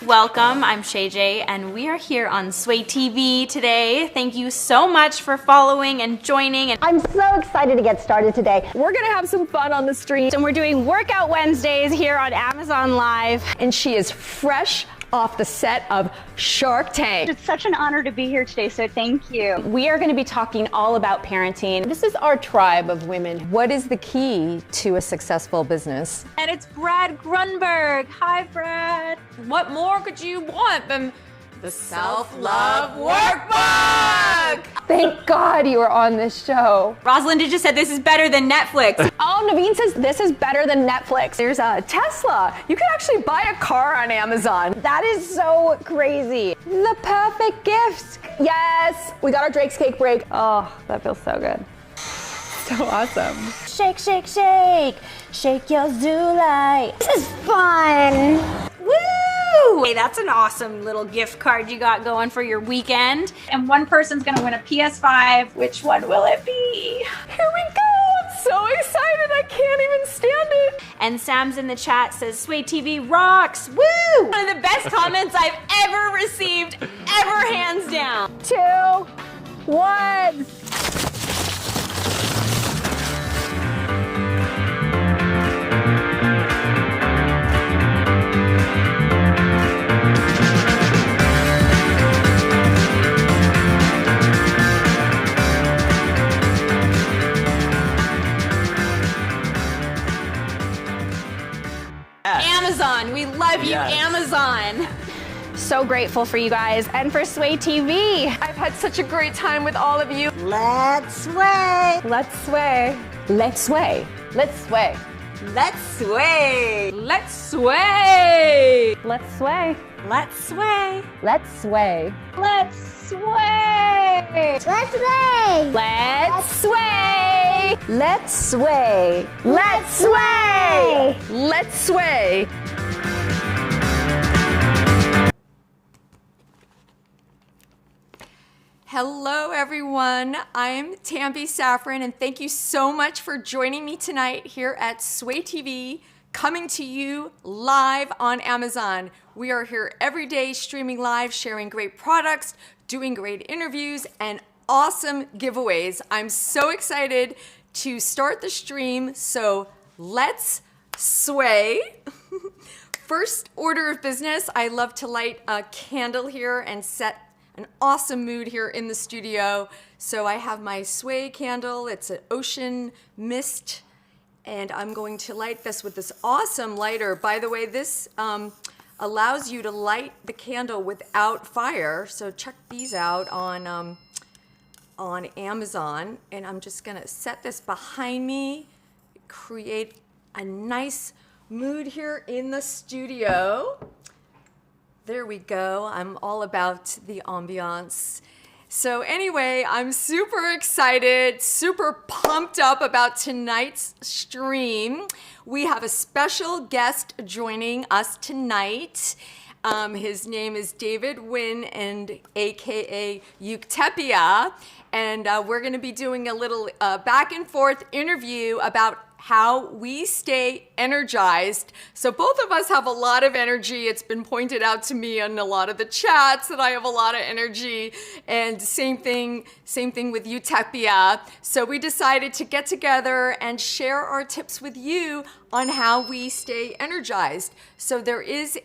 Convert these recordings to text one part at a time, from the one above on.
Welcome, I'm Shay J, and we are here on Sway TV today. Thank you so much for following and joining. And I'm so excited to get started today. We're gonna have some fun on the street. we're doing Workout Wednesdays here on Amazon Live. And she is fresh off the set of Shark Tank. It's such an honor to be here today, so thank you. We are going to be talking all about parenting. This is our tribe of women. What is the key to a successful business? And it's Brad Grunberg. Hi, Brad. What more could you want than the Self-Love Workbook? Thank God you were on this show. Rosalinda just said this is better than Netflix. Oh, Naveen says this is better than Netflix. There's a Tesla. You can actually buy a car on Amazon. That is so crazy. The perfect gift. Yes, we got our Drake's cake break. Oh, that feels so good. So awesome. Shake, shake, shake. Shake your Zulai. This is fun. Woo! Hey, that's an awesome little gift card you got going for your weekend. And one person's gonna win a PS5. Which one will it be? Here we go. I'm so excited. I can't even stand it. And Sam's in the chat says, Sway TV rocks. Woo! One of the best comments I've ever received, ever, hands down. 2, 1. Amazon, we love you, Amazon. So grateful for you guys and for Sway TV. I've had such a great time with all of you. Let's sway. Let's sway. Let's sway. Let's sway. Let's sway. Let's sway. Let's sway. Let's sway. Let's sway. Let's sway! Let's sway. Let's sway. Let's sway. Let's sway. Let's sway. Hello, everyone. I'm Tambi Saffron, and thank you so much for joining me tonight here at Sway TV, coming to you live on Amazon. We are here every day streaming live, sharing great products, doing great interviews, and awesome giveaways. I'm so excited to start the stream, so let's sway. First order of business, I love to light a candle here and set an awesome mood here in the studio. So I have my Sway candle. It's an ocean mist, and I'm going to light this with this awesome lighter. By the way, this allows you to light the candle without fire. So check these out on Amazon. And I'm just gonna set this behind me, create a nice mood here in the studio. There we go. I'm all about the ambiance. So anyway, I'm super excited, super pumped up about tonight's stream. We have a special guest joining us tonight. His name is David Nguyen, and AKA UTECHPIA. And we're gonna be doing a little back and forth interview about how we stay energized. So both of us have a lot of energy. It's been pointed out to me on a lot of the chats that I have a lot of energy, and same thing with UTECHPIA. So we decided to get together and share our tips with you on how we stay energized. So there's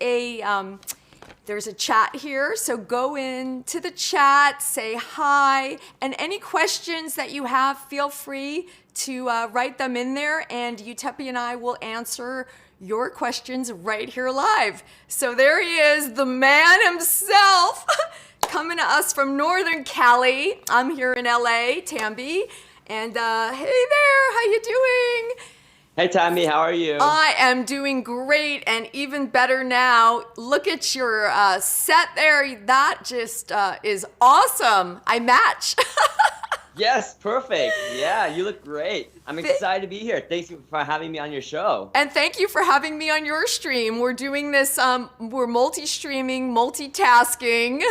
a chat here, so go into the chat, say hi, and any questions that you have, feel free to write them in there, and UTECHPIA and I will answer your questions right here live. So there he is, the man himself, coming to us from Northern Cali. I'm here in LA, Tambi, and hey there, how you doing? Hey Tammy, how are you? I am doing great, and even better now. Look at your set there. That just is awesome. I match. Yes, perfect. Yeah, you look great. I'm excited to be here. Thanks for having me on your show. And thank you for having me on your stream. We're doing this, we're multi-streaming, multitasking.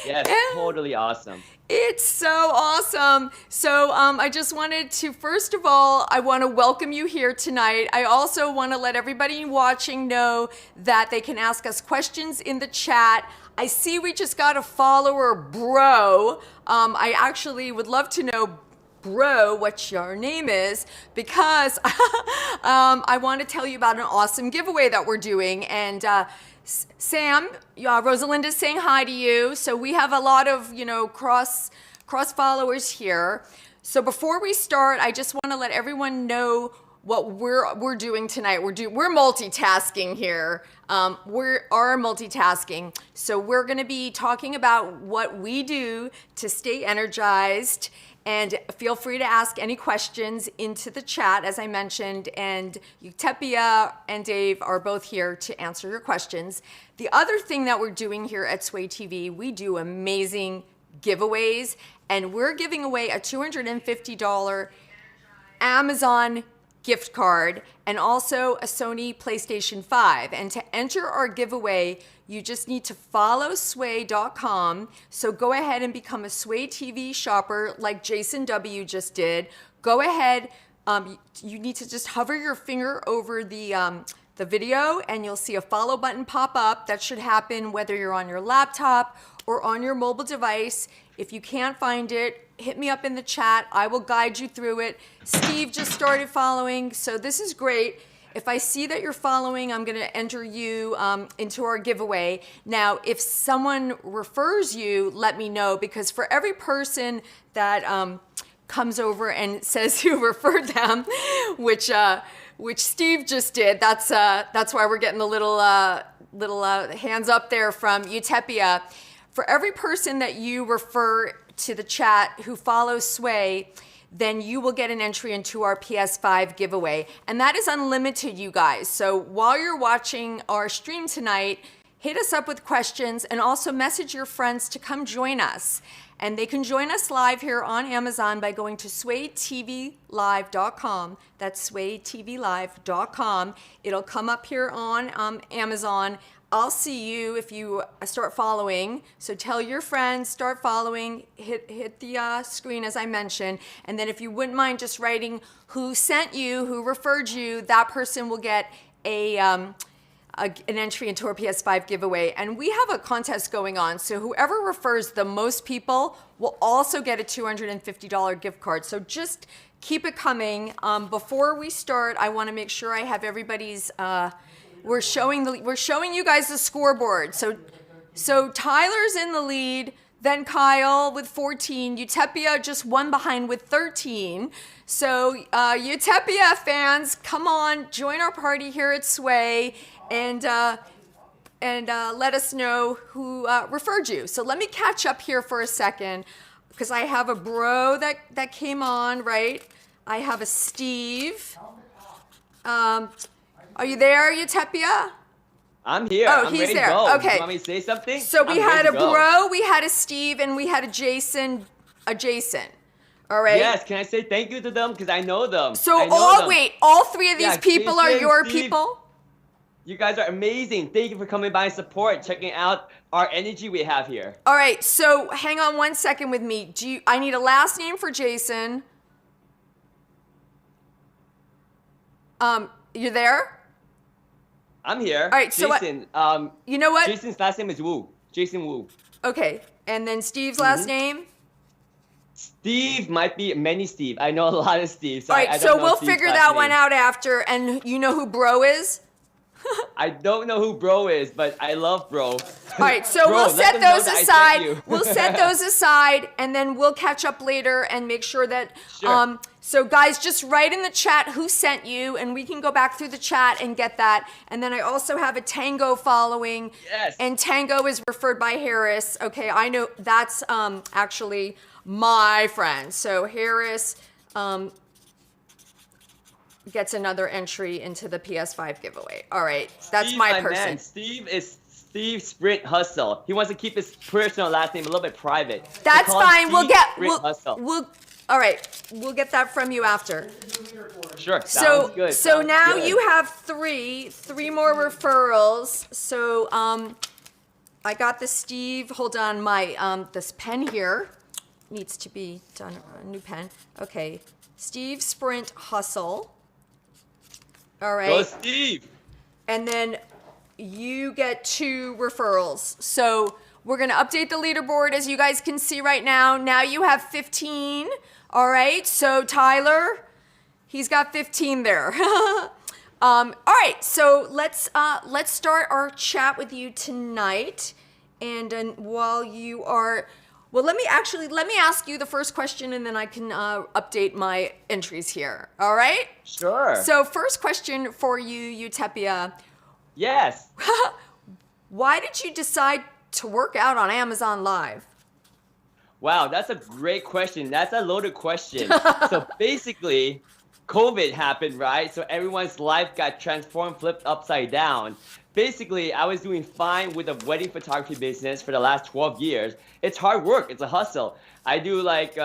Yes, totally awesome. It's so awesome. So I just wanted to, first of all, I want to welcome you here tonight. I also want to let everybody watching know that they can ask us questions in the chat. I see we just got a follower, Bro. I actually would love to know, Bro, what your name is, because I want to tell you about an awesome giveaway that we're doing. And Sam, Rosalinda's saying hi to you. So we have a lot of, cross followers here. So before we start, I just want to let everyone know what we're doing tonight. We're multitasking here. We are multitasking. So we're going to be talking about what we do to stay energized. And feel free to ask any questions into the chat, as I mentioned, and UTECHPIA and Dave are both here to answer your questions. The other thing that we're doing here at Sway TV, we do amazing giveaways, and we're giving away a $250 Amazon gift card and also a Sony PlayStation 5. And to enter our giveaway, you just need to follow sway.com. So go ahead and become a Sway TV shopper like Jason W just did. Go ahead. You need to just hover your finger over the video and you'll see a follow button pop up. That should happen whether you're on your laptop or on your mobile device. If you can't find it, hit me up in the chat. I will guide you through it. Steve just started following, so this is great. If I see that you're following, I'm going to enter you into our giveaway. Now, if someone refers you, let me know, because for every person that comes over and says who referred them, which Steve just did, that's why we're getting the little hands up there from UTECHPIA. For every person that you refer to the chat who follows Sway, then you will get an entry into our PS5 giveaway. And that is unlimited, you guys. So while you're watching our stream tonight, hit us up with questions and also message your friends to come join us. And they can join us live here on Amazon by going to swaytvlive.com. That's swaytvlive.com. It'll come up here on Amazon. I'll see you if you start following. So tell your friends, start following, hit the screen as I mentioned. And then if you wouldn't mind just writing who sent you, who referred you, that person will get an entry into our PS5 giveaway. And we have a contest going on. So whoever refers the most people will also get a $250 gift card. So just keep it coming. Before we start, I want to make sure I have everybody's... We're showing you guys the scoreboard. So Tyler's in the lead, then Kyle with 14. UTECHPIA just one behind with 13. So UTECHPIA fans, come on, join our party here at Sway and let us know who referred you. So let me catch up here for a second because I have a Bro that came on, right? I have a Steve. Are you there, UTECHPIA? I'm here. Oh, I'm he's ready there. to go. Okay. You want me to say something? So we I'm had ready a to go. Bro, we had a Steve, and we had a Jason. All right? Yes, can I say thank you to them? Because I know them. So I know them. all three of these Yeah, people are Jason, your Steve. people? You guys are amazing. Thank you for coming by and support, checking out our energy we have here. All right, so hang on one second with me. I need a last name for Jason. You there? I'm here. All right, so Jason, you know what? Jason's last name is Wu. Jason Wu. Okay, and then Steve's last name? Steve might be many Steve. I know a lot of Steve. So All right, I don't so know we'll Steve's figure last that name. one out after. And you know who Bro is? I don't know who Bro is, but I love Bro. All right, so Bro, we'll let set them know those that I sent aside. you. We'll set those aside, and then we'll catch up later and make sure that. Sure. So guys, just write in the chat who sent you, and we can go back through the chat and get that. And then I also have a Tango following. Yes. And Tango is referred by Harris. Okay, I know that's actually my friend. So Harris gets another entry into the PS5 giveaway. All right, that's Steve, my person. Man. Steve is Steve Sprint Hustle. He wants to keep his personal last name a little bit private. That's They call him fine. We'll Steve get Sprint Hustle. all right. We'll get that from you after. Sure. So Sounds good. so sounds now good. you have three more referrals. So I got the Steve. Hold on, my this pen here. needs to be done. A new pen. Okay. Steve Sprint Hustle. All right. Go Steve. And then you get 2 referrals. So we're going to update the leaderboard as you guys can see right now. Now you have 15. All right. So Tyler, he's got 15 there. All right. So let's start our chat with you tonight. And while you are, well, let me ask you the first question, and then I can update my entries here. All right? Sure. So first question for you, UTECHPIA. Yes. Why did you decide to work out on Amazon Live? Wow, that's a great question. That's a loaded question. So basically, COVID happened, right? So everyone's life got transformed, flipped upside down. Basically, I was doing fine with the wedding photography business for the last 12 years. It's hard work. It's a hustle. I do like,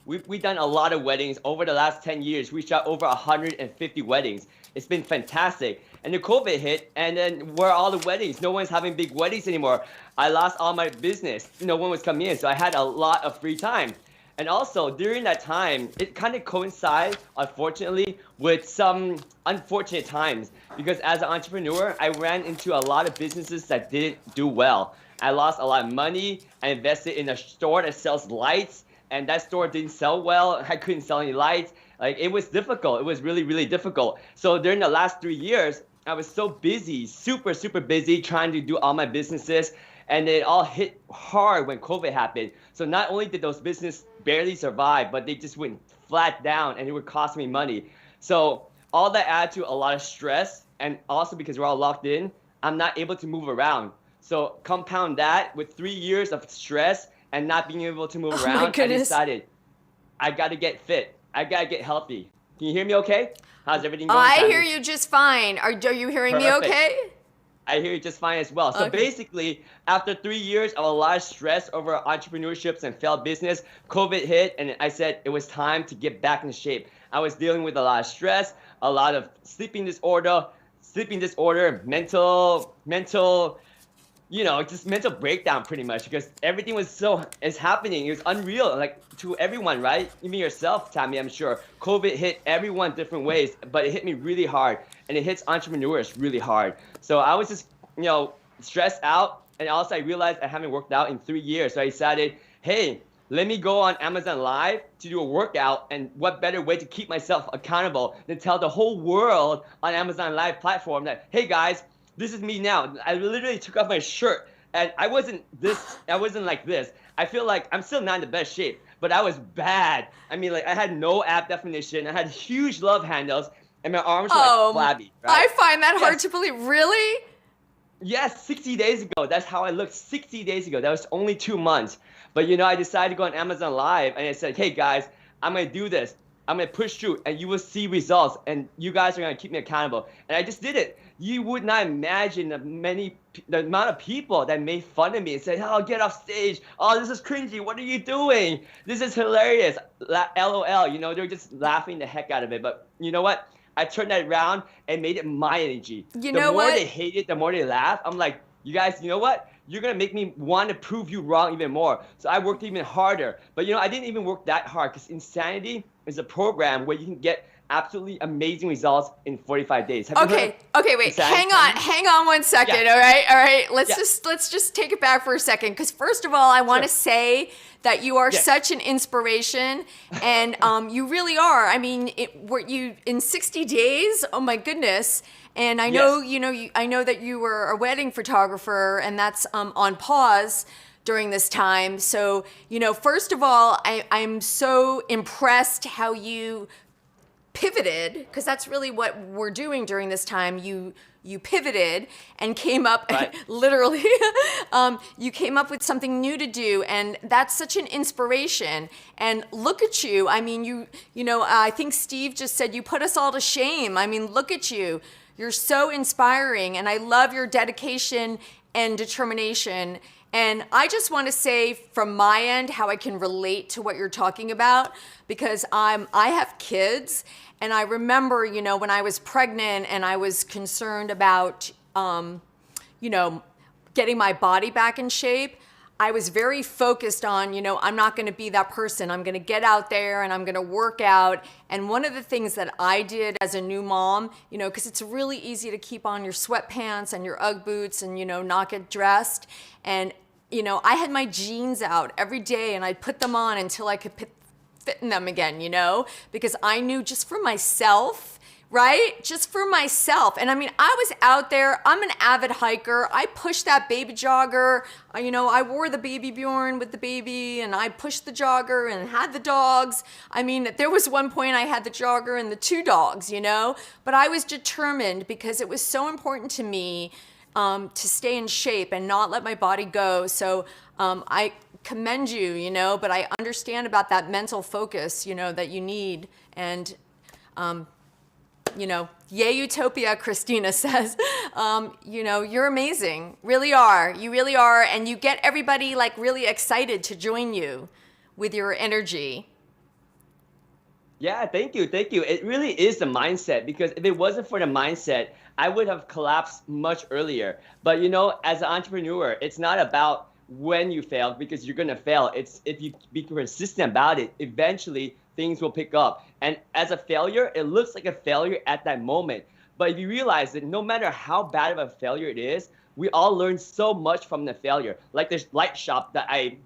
we've done a lot of weddings over the last 10 years. We shot over 150 weddings. It's been fantastic. And the COVID hit, and then where are all the weddings? No one's having big weddings anymore. I lost all my business. No one was coming in, so I had a lot of free time. And also, during that time, it kind of coincides, unfortunately, with some unfortunate times. Because as an entrepreneur, I ran into a lot of businesses that didn't do well. I lost a lot of money. I invested in a store that sells lights, and that store didn't sell well. I couldn't sell any lights. Like, it was difficult. It was really, really difficult. So during the last 3 years, I was so busy, super, super busy trying to do all my businesses. And it all hit hard when COVID happened. So not only did those businesses barely survive, but they just went flat down, and it would cost me money. So all that added to a lot of stress, and also because we're all locked in, I'm not able to move around. So compound that with 3 years of stress and not being able to move around, I decided I got to get fit. I got to get healthy. Can you hear me okay? How's everything going? I hear you just fine. Are you hearing me okay? I hear you just fine as well. So basically, after 3 years of a lot of stress over entrepreneurships and failed business, COVID hit, and I said it was time to get back in shape. I was dealing with a lot of stress, a lot of sleeping disorder, mental, just mental breakdown pretty much, because everything is happening. It was unreal, like to everyone, right? Even yourself, Tammy, I'm sure. COVID hit everyone different ways, but it hit me really hard, and it hits entrepreneurs really hard. So I was just, stressed out, and also I realized I haven't worked out in 3 years. So I decided, hey, let me go on Amazon Live to do a workout, and what better way to keep myself accountable than tell the whole world on Amazon Live platform that, hey guys, this is me now. I literally took off my shirt, and I wasn't like this. I feel like I'm still not in the best shape, but I was bad. I mean, like, I had no ab definition. I had huge love handles, and my arms were like flabby. Right? I find that hard to believe. Really? Yes, 60 days ago. That's how I looked 60 days ago. That was only 2 months. But, I decided to go on Amazon Live, and I said, hey, guys, I'm going to do this. I'm going to push through, and you will see results, and you guys are going to keep me accountable. And I just did it. You would not imagine the amount of people that made fun of me and said, oh, get off stage. Oh, this is cringy. What are you doing? This is hilarious. LOL. They're just laughing the heck out of it. But you know what? I turned that around and made it my energy. The more they hate it, the more they laugh. I'm like, you guys, you know what? You're going to make me want to prove you wrong even more. So I worked even harder. But, I didn't even work that hard, because Insanity is a program where you can get absolutely amazing results in 45 days. Okay, wait. Hang on 1 second. Yeah. All right. Let's just take it back for a second, because first of all, I want to say that you are such an inspiration, and you really are. I mean, in 60 days. Oh my goodness. And I know, I know that you were a wedding photographer, and that's on pause during this time. So, first of all, I'm so impressed how you pivoted, because that's really what we're doing during this time. You pivoted and came up, literally, you came up with something new to do, and that's such an inspiration. And look at you. I mean, I think Steve just said you put us all to shame. I mean, look at you. You're so inspiring, and I love your dedication and determination. And I just want to say from my end how I can relate to what you're talking about, because I have kids, and I remember, when I was pregnant and I was concerned about, getting my body back in shape, I was very focused on, I'm not going to be that person. I'm going to get out there and I'm going to work out. And one of the things that I did as a new mom, because it's really easy to keep on your sweatpants and your Ugg boots and, not get dressed. And, I had my jeans out every day and I'd put them on until I could fit in them again, because I knew just for myself, right? Just for myself. And I mean, I was out there, I'm an avid hiker. I pushed that baby jogger. I wore the baby Bjorn with the baby and I pushed the jogger and had the dogs. I mean, there was one point I had the jogger and the 2 dogs, but I was determined because it was so important to me to stay in shape and not let my body go. So I commend you, but I understand about that mental focus, that you need. And, yay Utopia, Christina says, you're amazing, really are. You really are. And you get everybody like really excited to join you with your energy. Yeah, thank you. It really is the mindset, because if it wasn't for the mindset, I would have collapsed much earlier. But as an entrepreneur, it's not about when you fail, because you're going to fail. It's if you be persistent about it, eventually things will pick up. And as a failure, it looks like a failure at that moment. But if you realize that no matter how bad of a failure it is, we all learn so much from the failure. Like this light shop that I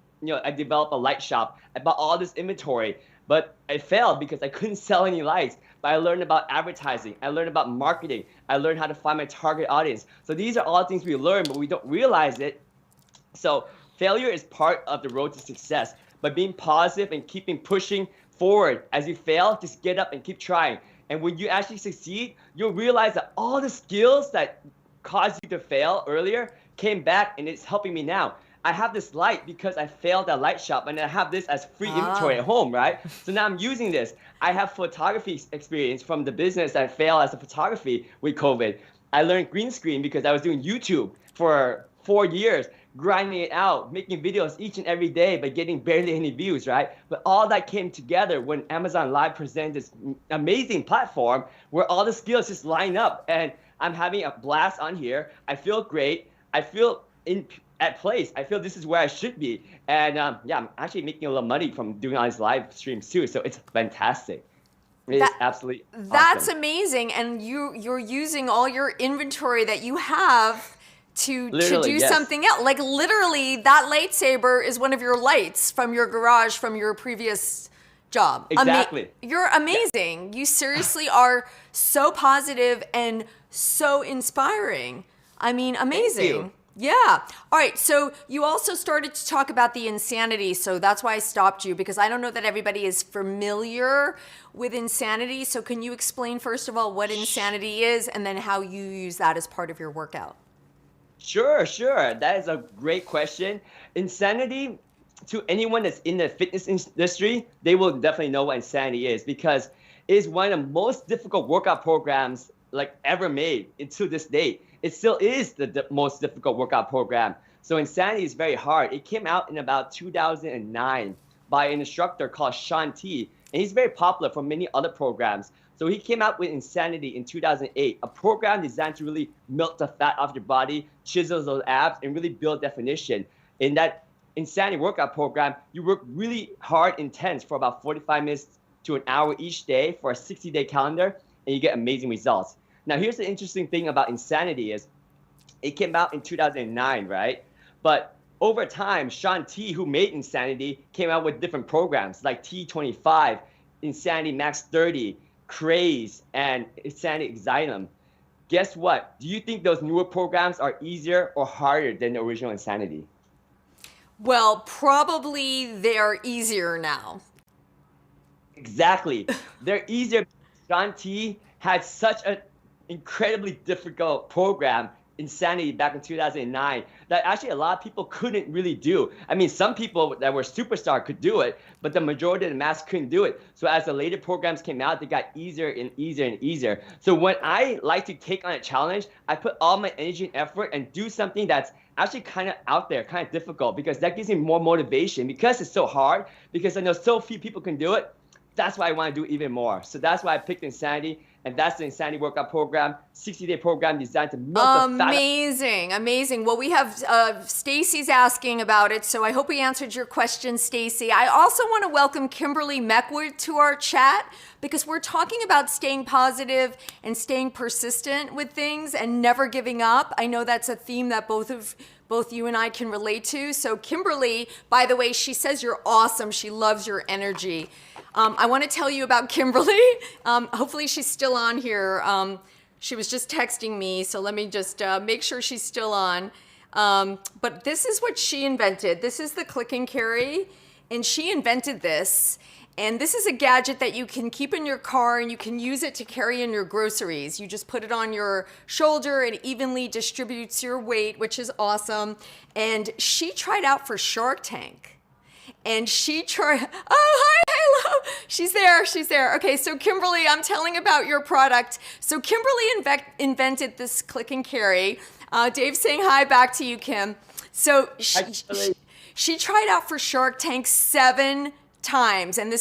developed a light shop. I bought all this inventory, but I failed because I couldn't sell any lights. But I learned about advertising. I learned about marketing. I learned how to find my target audience. So these are all things we learn, but we don't realize it. So failure is part of the road to success. But being positive and keeping pushing forward, as you fail, just get up and keep trying. And when you actually succeed, you'll realize that all the skills that caused you to fail earlier came back, and it's helping me now. I have this light because I failed at light shop, and I have this as free inventory at home, right? So now I'm using this. I have photography experience from the business that failed as a photography with COVID. I learned green screen because I was doing YouTube for 4 years, grinding it out, making videos each and every day, but getting barely any views, right? But all that came together when Amazon Live presented this amazing platform where all the skills just line up, and I'm having a blast on here. I feel great. I feel at place. I feel this is where I should be. And I'm actually making a little money from doing all these live streams too. So it's fantastic. It is absolutely That's awesome. amazing. And you're using all your inventory that you have to do yes. something else. Like literally that lightsaber is one of your lights from your garage from your previous job. Exactly. You're amazing. Yeah. You seriously are so positive and so inspiring. I mean, amazing. Thank you. Yeah. All right. So you also started to talk about the insanity. So that's why I stopped you, because I don't know that everybody is familiar with insanity. So can you explain, first of all, what insanity is and then how you use that as part of your workout? Sure. That is a great question. Insanity, to anyone that's in the fitness industry, they will definitely know what insanity is, because it is one of the most difficult workout programs like ever made to this date. It still is the most difficult workout program. So Insanity is very hard. It came out in about 2009 by an instructor called Sean T. And he's very popular from many other programs. So he came out with Insanity in 2008, a program designed to really melt the fat off your body, chisel those abs, and really build definition. In that Insanity workout program, you work really hard, intense for about 45 minutes to an hour each day for a 60-day calendar, and you get amazing results. Now, here's the interesting thing about Insanity is it came out in 2009, right? But over time, Sean T, who made Insanity, came out with different programs like T25, Insanity Max 30, Craze, and Insanity Exilum. Guess what? Do you think those newer programs are easier or harder than the original Insanity? Well, probably they're easier now. Exactly. They're easier. Sean T had such an incredibly difficult program, Insanity, back in 2009, that actually a lot of people couldn't really do. I mean, some people that were superstar could do it, but the majority of the mass couldn't do it. So as the later programs came out, they got easier and easier and easier. So when I like to take on a challenge, I put all my energy and effort and do something that's actually kind of out there, kind of difficult, because that gives me more motivation. Because it's so hard, because I know so few people can do it, that's why I want to do even more. So that's why I picked Insanity. And that's the Insanity Workout Program, 60-day program designed to melt the fat. Amazing, amazing. Well, we have Stacy's asking about it, so I hope we answered your question, Stacy. I also want to welcome Kimberly Meckwood to our chat because we're talking about staying positive and staying persistent with things and never giving up. I know that's a theme that both you and I can relate to. So Kimberly, by the way, she says you're awesome. She loves your energy. I want to tell you about Kimberly. Hopefully she's still on here. She was just texting me, so let me just make sure she's still on. But this is what she invented. This is the click and carry, and she invented this. And this is a gadget that you can keep in your car and you can use it to carry in your groceries. You just put it on your shoulder, it evenly distributes your weight, which is awesome. And she tried out for Shark Tank. And she tried, oh, hi, hello. She's there. Okay, so Kimberly, I'm telling about your product. So Kimberly invented this click and carry. Dave's saying hi back to you, Kim. So she tried out for Shark Tank 7 times, and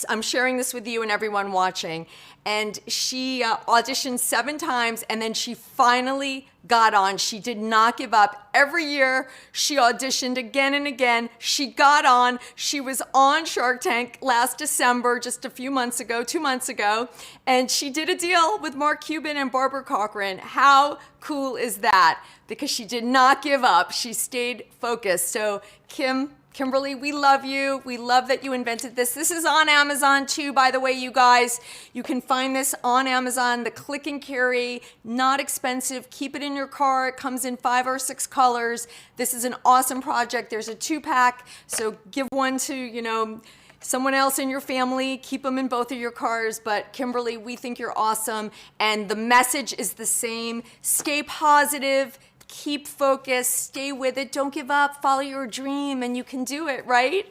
I'm sharing this with you and everyone watching. And she auditioned 7 times, and then she finally got on. She did not give up. Every year, she auditioned again and again. She got on. She was on Shark Tank last December, just a few months ago, 2 months ago, and she did a deal with Mark Cuban and Barbara Corcoran. How cool is that? Because she did not give up. She stayed focused. So, Kimberly, we love you. We love that you invented this. This is on Amazon too, by the way, you guys. You can find this on Amazon, the click and carry, not expensive. Keep it in your car. It comes in 5 or 6 colors. This is an awesome project. There's a 2-pack, so give one to, someone else in your family. Keep them in both of your cars. But Kimberly, we think you're awesome. And the message is the same. Stay positive. Keep focused, stay with it, don't give up, follow your dream, and you can do it, right?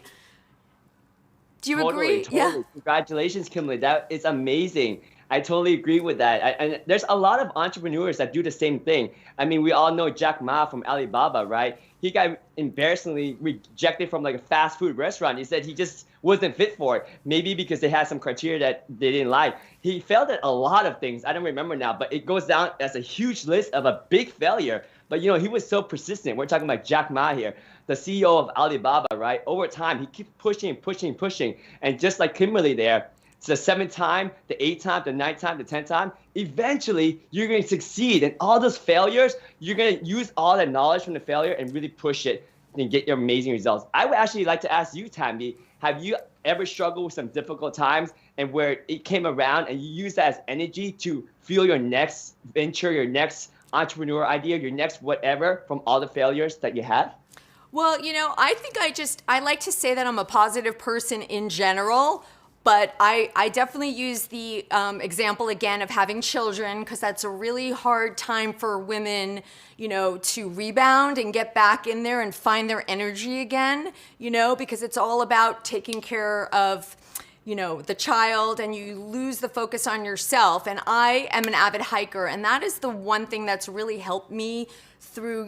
Do you agree? Totally. Yeah. Congratulations, Kimberly. That is amazing. I totally agree with that. And there's a lot of entrepreneurs that do the same thing. I mean, we all know Jack Ma from Alibaba, right? He got embarrassingly rejected from like a fast food restaurant. He said he just wasn't fit for it. Maybe because they had some criteria that they didn't like. He failed at a lot of things. I don't remember now, but it goes down as a huge list of a big failure. But he was so persistent. We're talking about Jack Ma here, the CEO of Alibaba, right? Over time, he keeps pushing. And just like Kimberly there, it's the 7th time, the 8th time, the 9th time, the 10th time. Eventually, you're going to succeed. And all those failures, you're going to use all that knowledge from the failure and really push it and get your amazing results. I would actually like to ask you, Tammy, have you ever struggled with some difficult times and where it came around and you use that as energy to fuel your next venture, your next entrepreneur idea, your next whatever from all the failures that you had? Well, I think I like to say that I'm a positive person in general, but I definitely use the example again of having children because that's a really hard time for women, to rebound and get back in there and find their energy again, because it's all about taking care of the child, and you lose the focus on yourself. And I am an avid hiker, and that is the one thing that's really helped me through,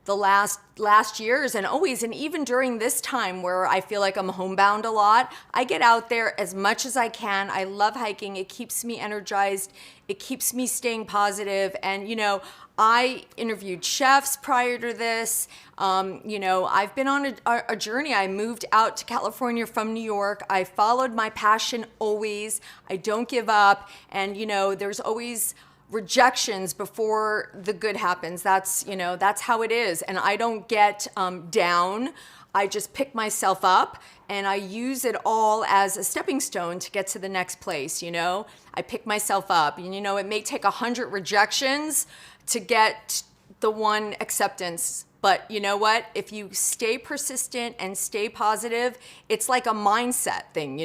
the last years and always, and even during this time where I feel like I'm homebound a lot, I get out there as much as I can. I love hiking. It keeps me energized. It keeps me staying positive. And, I interviewed chefs prior to this. I've been on a journey. I moved out to California from New York. I followed my passion always. I don't give up. And, there's always rejections before the good happens. That's how it is. And I don't get down. I just pick myself up and I use it all as a stepping stone to get to the next place. I pick myself up, and it may take 100 rejections to get the one acceptance. But you know what? If you stay persistent and stay positive, it's like a mindset thing,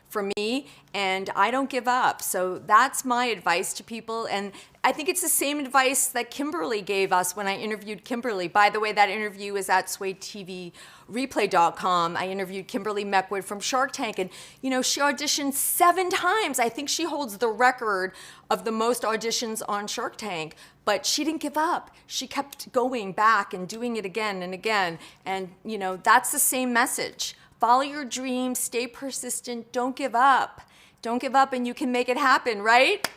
for me, and I don't give up. So that's my advice to people. And I think it's the same advice that Kimberly gave us when I interviewed Kimberly. By the way, that interview is at SwayTVReplay.com. I interviewed Kimberly Meckwood from Shark Tank, and she auditioned 7 times. I think she holds the record of the most auditions on Shark Tank, but she didn't give up. She kept going back and doing it again and again. And that's the same message. Follow your dreams, stay persistent, don't give up. don't give up and you can make it happen, right?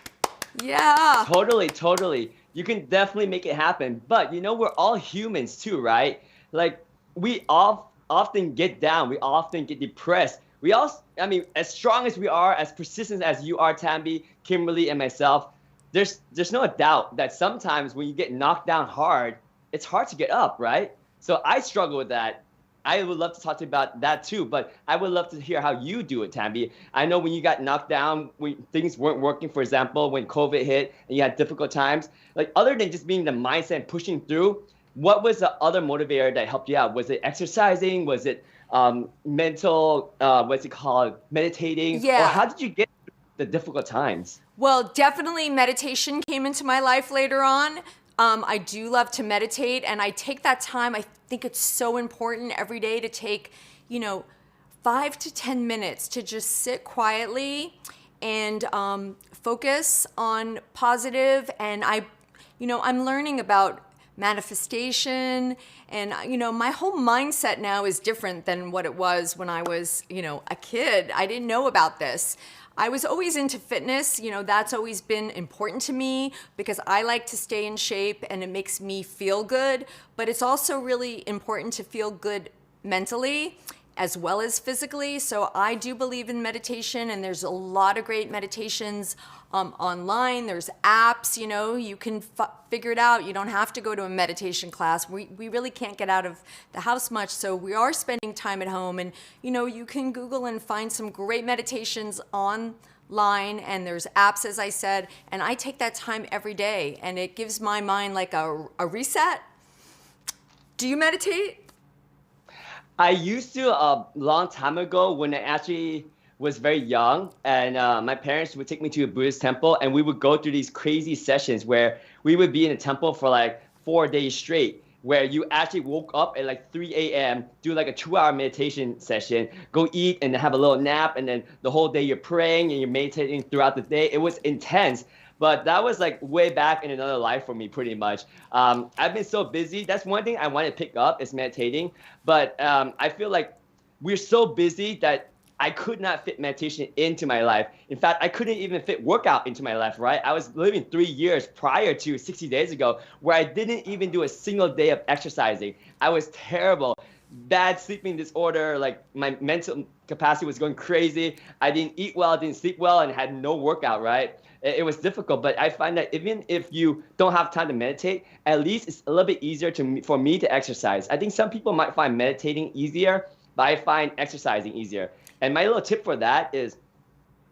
Yeah. Totally. You can definitely make it happen. But we're all humans too, right? Like we all often get down. We often get depressed. As strong as we are, as persistent as you are, Tambi, Kimberly, and myself, there's no doubt that sometimes when you get knocked down hard, it's hard to get up, right? So I struggle with that. I would love to talk to you about that too, but I would love to hear how you do it, Tambi. I know when you got knocked down, when things weren't working, for example, when COVID hit and you had difficult times, like other than just being the mindset and pushing through, what was the other motivator that helped you out? Was it exercising? Was it mental, meditating? Yeah. Or how did you get through the difficult times? Well, definitely meditation came into my life later on. I do love to meditate, and I take that time. I think it's so important every day to take, 5 to 10 minutes to just sit quietly and focus on positive. And I'm learning about manifestation, and my whole mindset now is different than what it was when I was, a kid. I didn't know about this. I was always into fitness. That's always been important to me because I like to stay in shape and it makes me feel good. But it's also really important to feel good mentally as well as physically. So I do believe in meditation, and there's a lot of great meditations online. There's apps, you can figure it out. You don't have to go to a meditation class. We really can't get out of the house much, so we are spending time at home. And, you can Google and find some great meditations online, and there's apps, as I said, and I take that time every day, and it gives my mind like a reset. Do you meditate? I used to a long time ago when I actually was very young, and my parents would take me to a Buddhist temple, and we would go through these crazy sessions where we would be in a temple for like 4 days straight, where you actually woke up at like 3 a.m., do like a 2-hour meditation session, go eat and have a little nap, and then the whole day you're praying and you're meditating throughout the day. It was intense. But that was like way back in another life for me, pretty much. I've been so busy. That's one thing I want to pick up is meditating. But I feel like we're so busy that I could not fit meditation into my life. In fact, I couldn't even fit workout into my life, right? I was living 3 years prior to 60 days ago where I didn't even do a single day of exercising. I was terrible. Bad sleeping disorder, like my mental capacity was going crazy. I didn't eat well, didn't sleep well, and had no workout, right? It was difficult, but I find that even if you don't have time to meditate, at least it's a little bit easier for me to exercise. I think some people might find meditating easier, but I find exercising easier. And my little tip for that is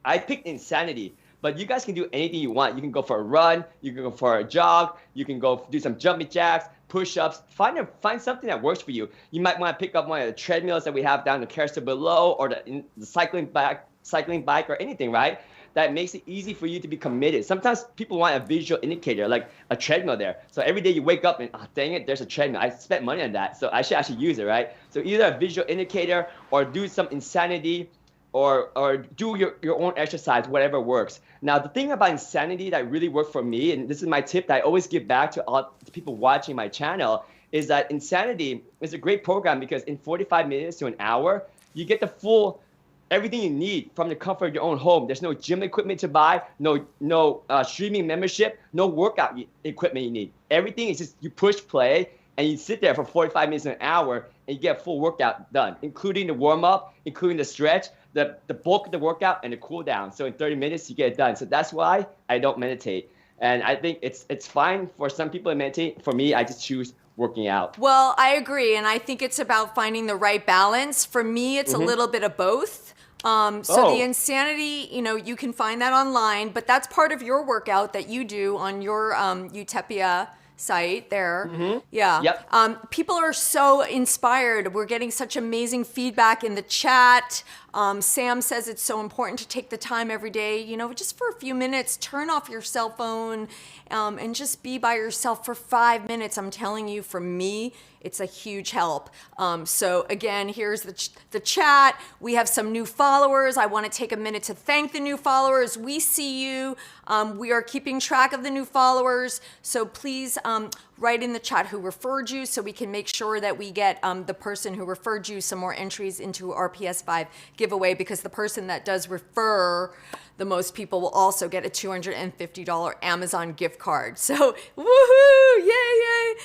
I picked insanity, but you guys can do anything you want. You can go for a run, you can go for a jog, you can go do some jumping jacks, push-ups. Find something that works for you. You might want to pick up one of the treadmills that we have down the carousel below, or the cycling bike or anything, right? That makes it easy for you to be committed. Sometimes people want a visual indicator, like a treadmill there. So every day you wake up and, dang it, there's a treadmill. I spent money on that, so I should actually use it, right? So either a visual indicator or do some insanity or do your own exercise, whatever works. Now, the thing about insanity that really worked for me, and this is my tip that I always give back to all the people watching my channel, is that insanity is a great program because in 45 minutes to an hour, you get the full everything you need from the comfort of your own home. There's no gym equipment to buy, no streaming membership, no workout equipment you need. Everything is just you push play and you sit there for 45 minutes to an hour and you get a full workout done, including the warm up, including the stretch, the bulk of the workout, and the cool down. So in 30 minutes you get it done. So that's why I don't meditate. And I think it's fine for some people to meditate. For me, I just choose working out. Well, I agree, and I think it's about finding the right balance. For me, it's a little bit of both. The insanity, you can find that online, but that's part of your workout that you do on your UTECHPIA site there. Mm-hmm. Yeah. Yep. People are so inspired. We're getting such amazing feedback in the chat. Sam says it's so important to take the time every day, just for a few minutes, turn off your cell phone and just be by yourself for 5 minutes. I'm telling you, for me, it's a huge help. So again, here's the chat. We have some new followers. I want to take a minute to thank the new followers. We see you. We are keeping track of the new followers. So please write in the chat who referred you so we can make sure that we get the person who referred you some more entries into our PS5 giveaway, because the person that does refer the most people will also get a $250 Amazon gift card. So woohoo, yay.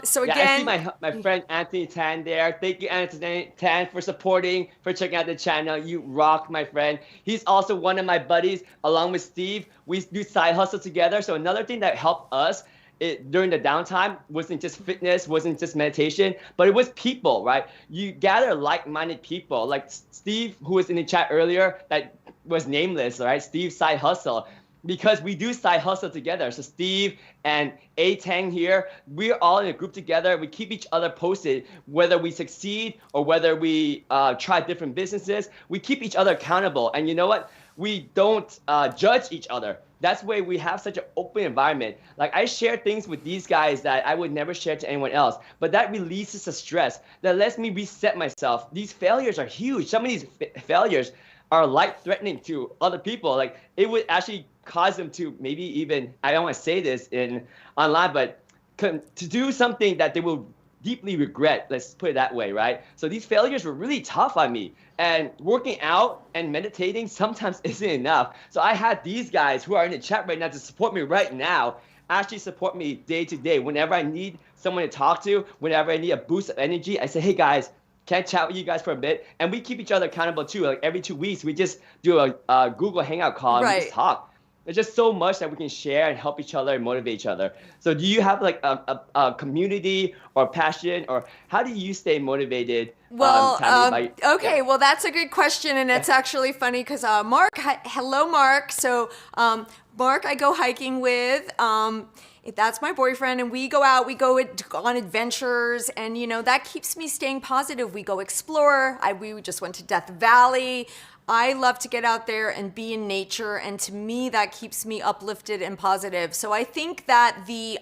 So again, I see my friend Anthony Tan there. Thank you, Anthony Tan, for supporting, for checking out the channel. You rock, my friend. He's also one of my buddies, along with Steve. We do side hustle together. So another thing that helped us during the downtime wasn't just fitness, wasn't just meditation, but it was people, right? You gather like-minded people, like Steve, who was in the chat earlier, that was nameless, right? Steve's side hustle, because we do side hustle together. So Steve and A-Tang here, we're all in a group together. We keep each other posted, whether we succeed or whether we try different businesses. We keep each other accountable. And you know what? We don't judge each other. That's why we have such an open environment. Like, I share things with these guys that I would never share to anyone else, but that releases the stress, that lets me reset myself. These failures are huge. Some of these failures are life-threatening to other people. Like, it would actually cause them to maybe even, I don't want to say this online, but to do something that they will deeply regret, let's put it that way, right? So these failures were really tough on me, and working out and meditating sometimes isn't enough. So I had these guys who are in the chat right now to support me right now, actually support me day to day. Whenever I need someone to talk to, whenever I need a boost of energy, I say, hey guys, can I chat with you guys for a bit? And we keep each other accountable too. Like, every 2 weeks, we just do a Google Hangout call and we just talk. There's just so much that we can share and help each other and motivate each other. So do you have like a community or passion, or how do you stay motivated? Well, okay, well, that's a good question. And it's actually funny because Mark, hello, Mark. So Mark, I go hiking with. That's my boyfriend, and we go out, we go on adventures, and you know, that keeps me staying positive. We go explore. We just went to Death Valley. I love to get out there and be in nature, and to me, that keeps me uplifted and positive. So I think that the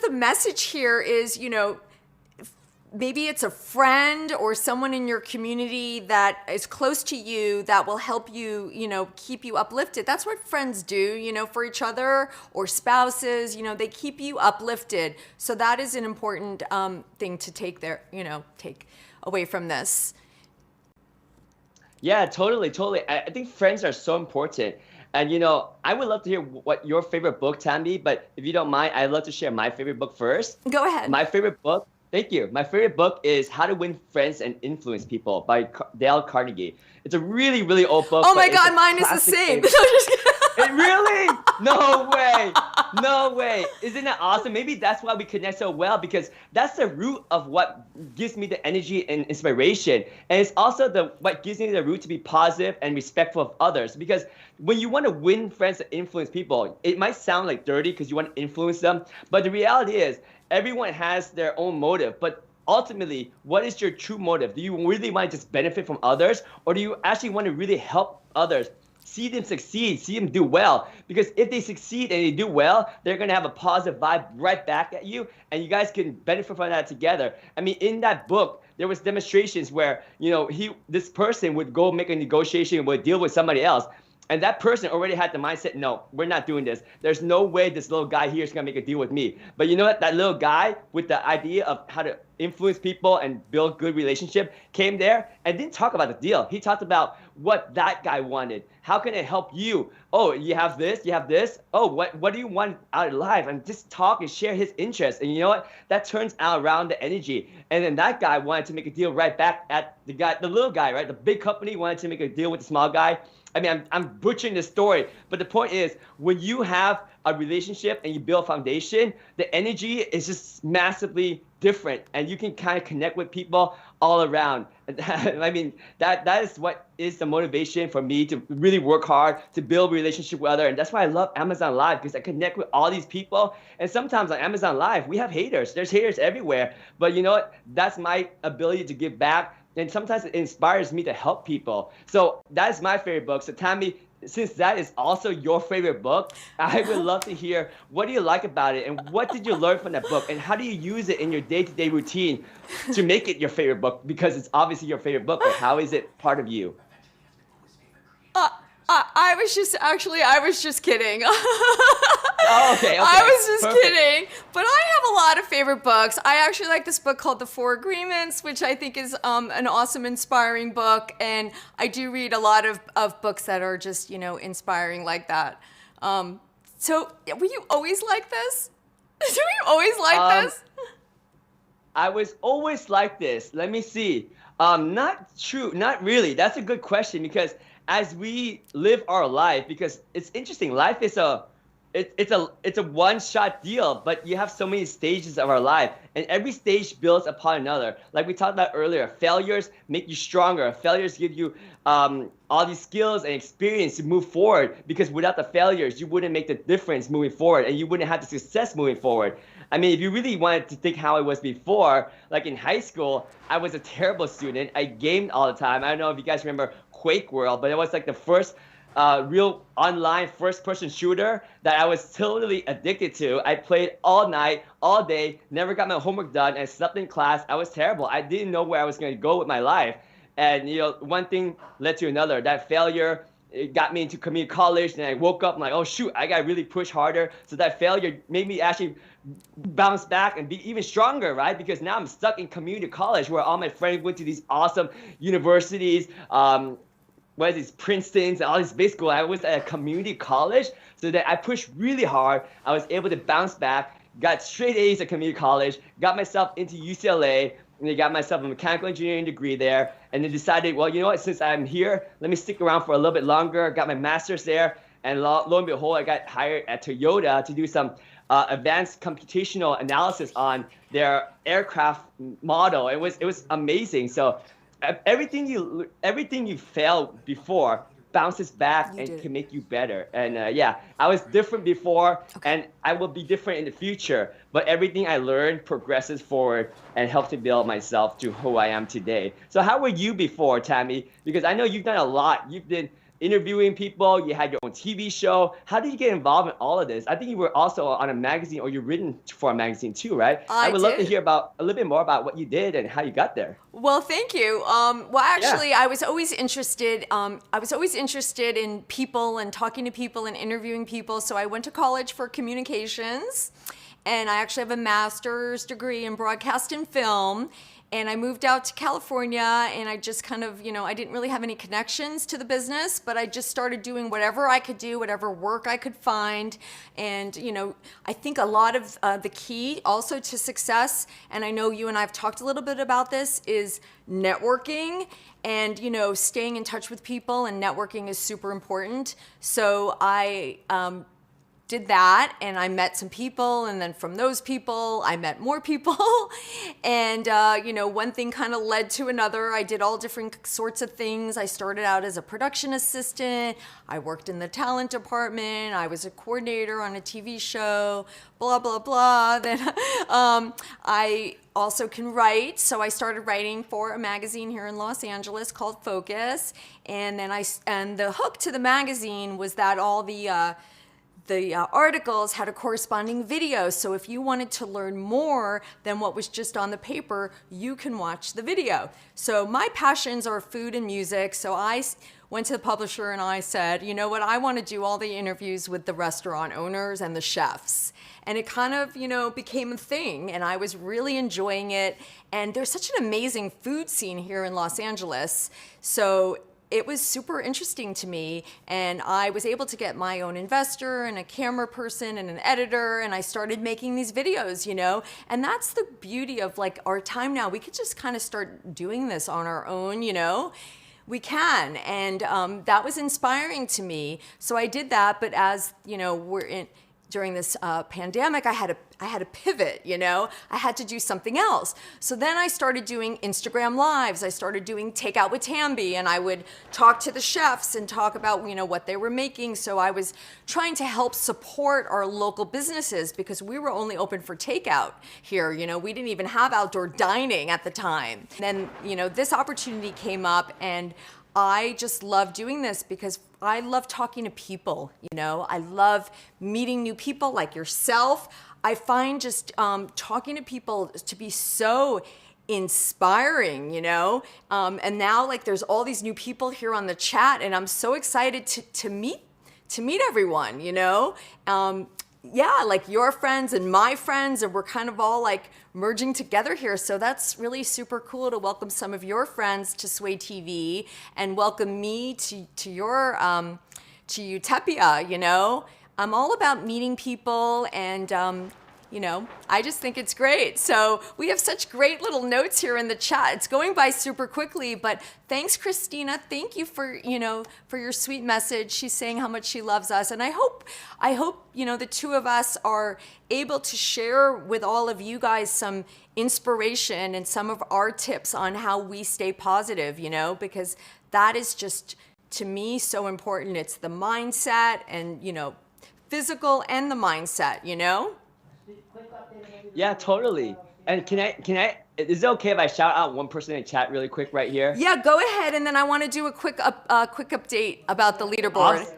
message here is, you know, maybe it's a friend or someone in your community that is close to you that will help you, you know, keep you uplifted. That's what friends do, you know, for each other, or spouses, you know, they keep you uplifted. So that is an important thing to take away from this. Yeah, totally. I think friends are so important. And, you know, I would love to hear what your favorite book, Tammy, but if you don't mind, I'd love to share my favorite book first. Go ahead. My favorite book, thank you. My favorite book is How to Win Friends and Influence People by Dale Carnegie. It's a really, really old book. Oh my God, mine is the same. It really? No way. No way. Isn't that awesome? Maybe that's why we connect so well, because that's the root of what gives me the energy and inspiration. And it's also what gives me the root to be positive and respectful of others. Because when you want to win friends and influence people, it might sound like dirty because you want to influence them. But the reality is, everyone has their own motive. But ultimately, what is your true motive? Do you really want to just benefit from others, or do you actually want to really help others? See them succeed, see them do well. Because if they succeed and they do well, they're gonna have a positive vibe right back at you, and you guys can benefit from that together. I mean, in that book, there was demonstrations where, you know, this person would go make a negotiation, would deal with somebody else. And that person already had the mindset, no, we're not doing this. There's no way this little guy here is gonna make a deal with me. But you know what? That little guy with the idea of how to influence people and build good relationship came there and didn't talk about the deal. He talked about what that guy wanted. How can it help you? Oh, you have this, you have this. Oh, what do you want out of life? And just talk and share his interests. And you know what? That turns out around the energy. And then that guy wanted to make a deal right back at the little guy, right? The big company wanted to make a deal with the small guy. I mean, I'm butchering the story, but the point is, when you have a relationship and you build a foundation, the energy is just massively different, and you can kind of connect with people all around. I mean, that is what is the motivation for me to really work hard to build a relationship with others. And that's why I love Amazon Live, because I connect with all these people. And sometimes on Amazon Live, we have haters. There's haters everywhere. But you know what? That's my ability to give back. And sometimes it inspires me to help people. So that's my favorite book. So Tammy, since that is also your favorite book, I would love to hear, what do you like about it? And what did you learn from that book? And how do you use it in your day-to-day routine to make it your favorite book? Because it's obviously your favorite book, but how is it part of you? I was just kidding. Oh, okay. I was just Perfect. kidding. But I have a lot of favorite books. I actually like this book called The Four Agreements, which I think is an awesome, inspiring book. And I do read a lot of books that are just, inspiring like that. So were you always like this? Were you always like this? I was always like this. Let me see. Not true. Not really. That's a good question because as we live our life, because it's interesting. Life is it's a one-shot deal, but you have so many stages of our life, and every stage builds upon another. Like we talked about earlier, failures make you stronger. Failures give you all these skills and experience to move forward, because without the failures, you wouldn't make the difference moving forward, and you wouldn't have the success moving forward. I mean, if you really wanted to think how I was before, like in high school, I was a terrible student. I gamed all the time. I don't know if you guys remember Quake World, but it was like the first real online first-person shooter that I was totally addicted to. I played all night, all day, never got my homework done, and slept in class. I was terrible. I didn't know where I was going to go with my life. And, one thing led to another. That failure, it got me into community college, and I woke up, I'm like, oh, shoot, I got to really push harder. So that failure made me actually bounce back and be even stronger, right? Because now I'm stuck in community college where all my friends went to these awesome universities, what is these Princetons and all these big schools. I was at a community college, so that I pushed really hard. I was able to bounce back, got straight A's at community college, got myself into UCLA, and I got myself a mechanical engineering degree there, and then decided, well, you know what, since I'm here, let me stick around for a little bit longer. Got my master's there, and lo and behold, I got hired at Toyota to do some advanced computational analysis on their aircraft model. It was amazing. So everything you failed before bounces back and can make you better. And I was different before, and I will be different in the future. But everything I learned progresses forward and helps to build myself to who I am today. So how were you before, Tammy? Because I know you've done a lot. You've been interviewing people, you had your own TV show. How did you get involved in all of this? I think you were also on a magazine, or you've written for a magazine too, right? I would love to hear about a little bit more about what you did and how you got there. Well, thank you. I was always interested. In people and talking to people and interviewing people. So I went to college for communications, and I actually have a master's degree in broadcast and film. And I moved out to California, and I just kind of, I didn't really have any connections to the business, but I just started doing whatever I could do, whatever work I could find. And, I think a lot of the key also to success, and I know you and I have talked a little bit about this, is networking and, staying in touch with people, and networking is super important. So I did that, and I met some people, and then from those people I met more people. And one thing kind of led to another. I did all different sorts of things. I started out as a production assistant, I worked in the talent department, I was a coordinator on a TV show, blah blah blah. Then I also can write, so I started writing for a magazine here in Los Angeles called Focus. And then the hook to the magazine was that all the articles had a corresponding video. So if you wanted to learn more than what was just on the paper, you can watch the video. So my passions are food and music. So I went to the publisher and I said, you know what, I want to do all the interviews with the restaurant owners and the chefs. And it kind of, became a thing, and I was really enjoying it. And there's such an amazing food scene here in Los Angeles. So it was super interesting to me, and I was able to get my own investor and a camera person and an editor, and I started making these videos, and that's the beauty of like our time now. We could just kind of start doing this on our own, we can, and that was inspiring to me. So I did that, but as during this pandemic, I had to pivot, I had to do something else. So then I started doing Instagram Lives. I started doing Takeout with Tamby, and I would talk to the chefs and talk about, what they were making. So I was trying to help support our local businesses, because we were only open for takeout here. We didn't even have outdoor dining at the time. And then, this opportunity came up, and I just love doing this because I love talking to people, I love meeting new people like yourself. I find just talking to people to be so inspiring, you know? And now like there's all these new people here on the chat, and I'm so excited to meet everyone, you know? Yeah, like your friends and my friends, and we're kind of all like merging together here. So that's really super cool to welcome some of your friends to Sway TV and welcome me to your to UTECHPIA, you know? I'm all about meeting people, and you know, I just think it's great. So we have such great little notes here in the chat. It's going by super quickly, but thanks, Christina. Thank you for, you know, for your sweet message. She's saying how much she loves us. And I hope, you know, the two of us are able to share with all of you guys some inspiration and some of our tips on how we stay positive, you know, because that is just, to me, so important. It's the mindset and, you know, physical and the mindset, you know? Yeah, totally. And can I, is it okay if I shout out one person in chat really quick right here? Yeah, go ahead, and then I want to do a quick update about the leaderboard.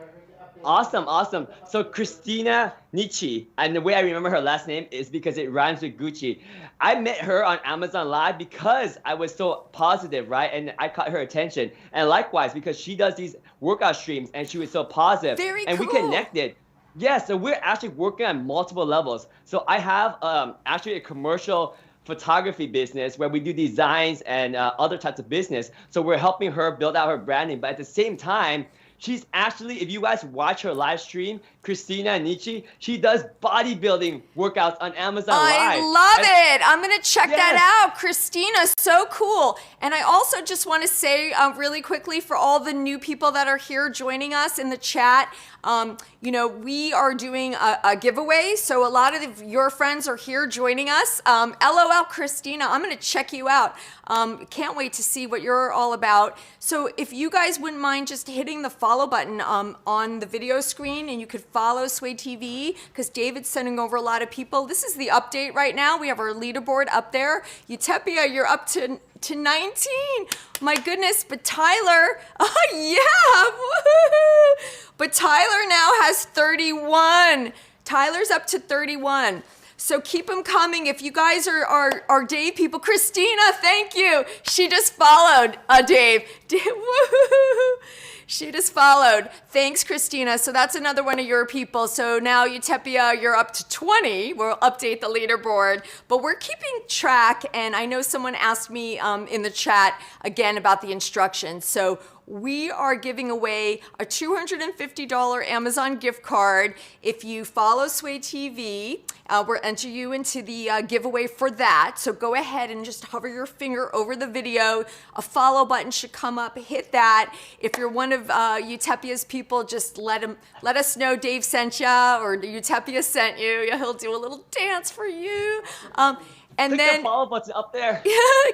Awesome. So Christina Nietzsche, and the way I remember her last name is because it rhymes with Gucci. I met her on Amazon Live because I was so positive, right? And I caught her attention. And likewise, because she does these workout streams and she was so positive. Very and cool. we connected. Yeah, so we're actually working on multiple levels. So I have actually a commercial photography business where we do designs and other types of business. So we're helping her build out her branding. But at the same time, she's actually, if you guys watch her live stream, Christina Nietzsche, she does bodybuilding workouts on Amazon Live. I love it. I'm going to check that out. Christina, so cool. And I also just want to say really quickly for all the new people that are here joining us in the chat, you know, we are doing a giveaway. So a lot of your friends are here joining us. LOL, Christina, I'm going to check you out. Can't wait to see what you're all about. So if you guys wouldn't mind just hitting the follow button on the video screen, and you could follow Sway TV, because David's sending over a lot of people. This is the update right now. We have our leaderboard up there. UTECHPIA, you're up to 19. My goodness, but Tyler, oh yeah, woohoo! But Tyler now has 31. Tyler's up to 31. So keep them coming. If you guys are Dave people, Christina, thank you. She just followed Dave. Woohoo! She just followed. Thanks, Christina. So that's another one of your people. So now UTECHPIA, you're up to 20. We'll update the leaderboard. But we're keeping track, and I know someone asked me in the chat again about the instructions. So we are giving away a $250 Amazon gift card. If you follow Sway TV, we'll enter you into the giveaway for that. So go ahead and just hover your finger over the video. A follow button should come up. Hit that. If you're one of UTECHPIA's people, just let us know Dave sent ya or UTECHPIA sent you. He'll do a little dance for you. And click then the follow button up there.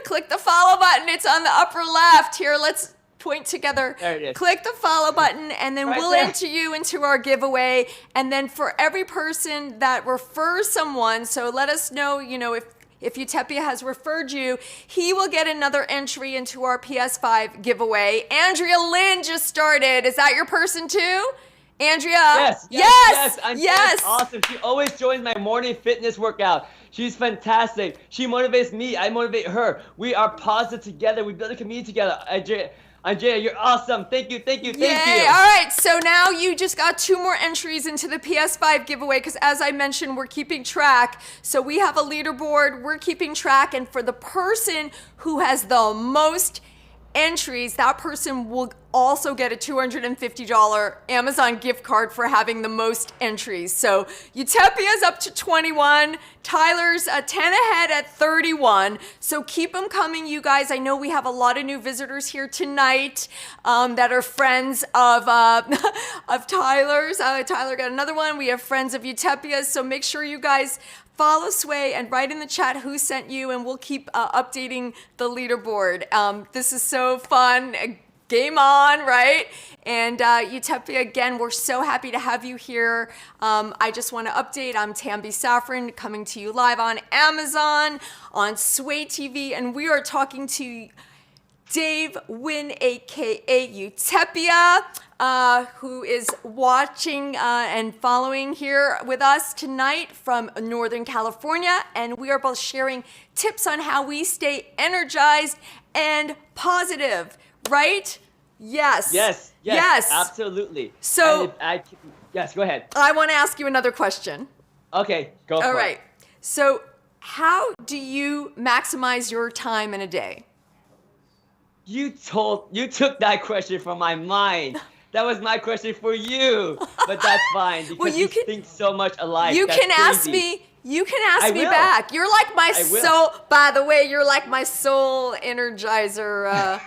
click the follow button. It's on the upper left. Here, let's point together. There it is. Click the follow button, and then we'll enter you into our giveaway. And then for every person that refers someone, so let us know, you know, if UTECHPIA has referred you, he will get another entry into our PS5 giveaway. Andrea Lynn just started. Is that your person too? Andrea? Yes. Awesome. She always joins my morning fitness workout. She's fantastic. She motivates me. I motivate her. We are positive together. We build a community together. Andrea, you're awesome. Thank you. Yay. All right, so now you just got 2 more entries into the PS5 giveaway, because as I mentioned, we're keeping track. So we have a leaderboard, we're keeping track, and for the person who has the most entries, that person will also get a $250 Amazon gift card for having the most entries. So UTECHPIA's up to 21. Tyler's 10 ahead at 31. So keep them coming, you guys. I know we have a lot of new visitors here tonight that are friends of Tyler's. Tyler got another one. We have friends of UTECHPIA's. So make sure you guys follow Sway and write in the chat who sent you, and we'll keep updating the leaderboard. This is so fun. Game on, right? And UTECHPIA, again, we're so happy to have you here. I just want to update. I'm Tambi Saffron, coming to you live on Amazon, on Sway TV, and we are talking to Dave Nguyen, aka UTECHPIA. who is watching and following here with us tonight from Northern California. And we are both sharing tips on how we stay energized and positive, right? Yes. Yes, absolutely. So, yes, go ahead. I want to ask you another question. Okay, go for it. All right. So, how do you maximize your time in a day? You took that question from my mind. That was my question for you, but that's fine because Well, you we think so much alike. You That's can ask crazy. me. You can ask I me will. back. You're like my I will. soul. By the way, you're like my soul energizer.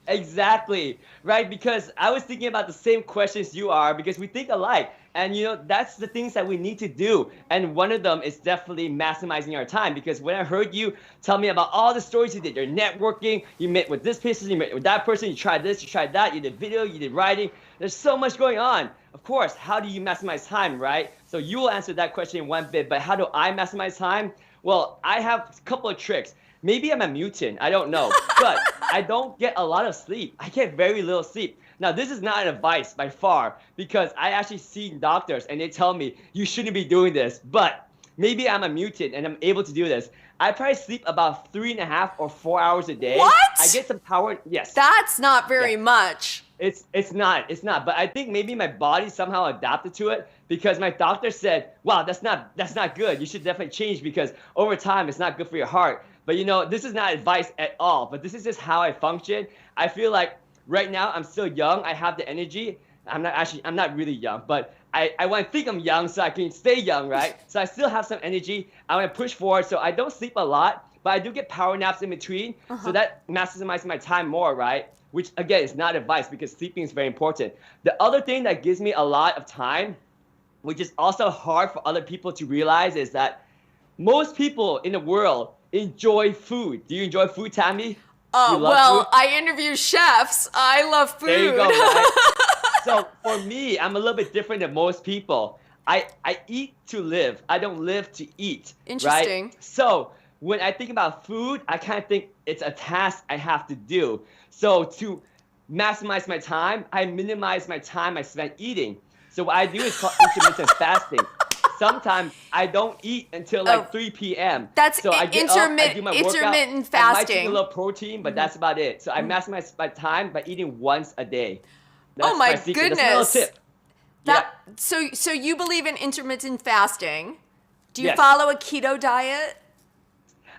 Exactly, right? Because I was thinking about the same questions you are because we think alike. And that's the things that we need to do. And one of them is definitely maximizing our time because when I heard you tell me about all the stories you did, your networking, you met with this person, you met with that person, you tried this, you tried that, you did video, you did writing. There's so much going on. Of course, how do you maximize time, right? So you will answer that question in one bit, but how do I maximize time? Well, I have a couple of tricks. Maybe I'm a mutant, I don't know, but I don't get a lot of sleep. I get very little sleep. Now, this is not an advice by far because I actually see doctors and they tell me you shouldn't be doing this, but maybe I'm a mutant and I'm able to do this. I probably sleep about 3.5 or 4 hours a day. What? I get some power. Yes. That's not very much. It's not. But I think maybe my body somehow adapted to it because my doctor said, wow, that's not good. You should definitely change because over time it's not good for your heart. But this is not advice at all, but this is just how I function. I feel like right now I'm still young. I have the energy. I'm not really young, but I want to think I'm young so I can stay young, right? So I still have some energy. I want to push forward. So I don't sleep a lot, but I do get power naps in between. So that maximizes my time more, right? Which again is not advice because sleeping is very important. The other thing that gives me a lot of time, which is also hard for other people to realize, is that most people in the world enjoy food. Do you enjoy food, Tammy? Well, food? I interview chefs. I love food. There you go, right? So for me, I'm a little bit different than most people. I eat to live. I don't live to eat. Interesting. Right? So when I think about food, I kind of think it's a task I have to do. So to maximize my time, I minimize my time I spend eating. So what I do is called intermittent fasting. Sometimes I don't eat until like 3 p.m. That's so I get up, I do my workout. intermittent I might fasting. take a little protein, but that's about it. So I maximize my time by eating once a day. That's Oh my secret. goodness. That's a little tip. So you believe in intermittent fasting? Do you Yes. follow a keto diet?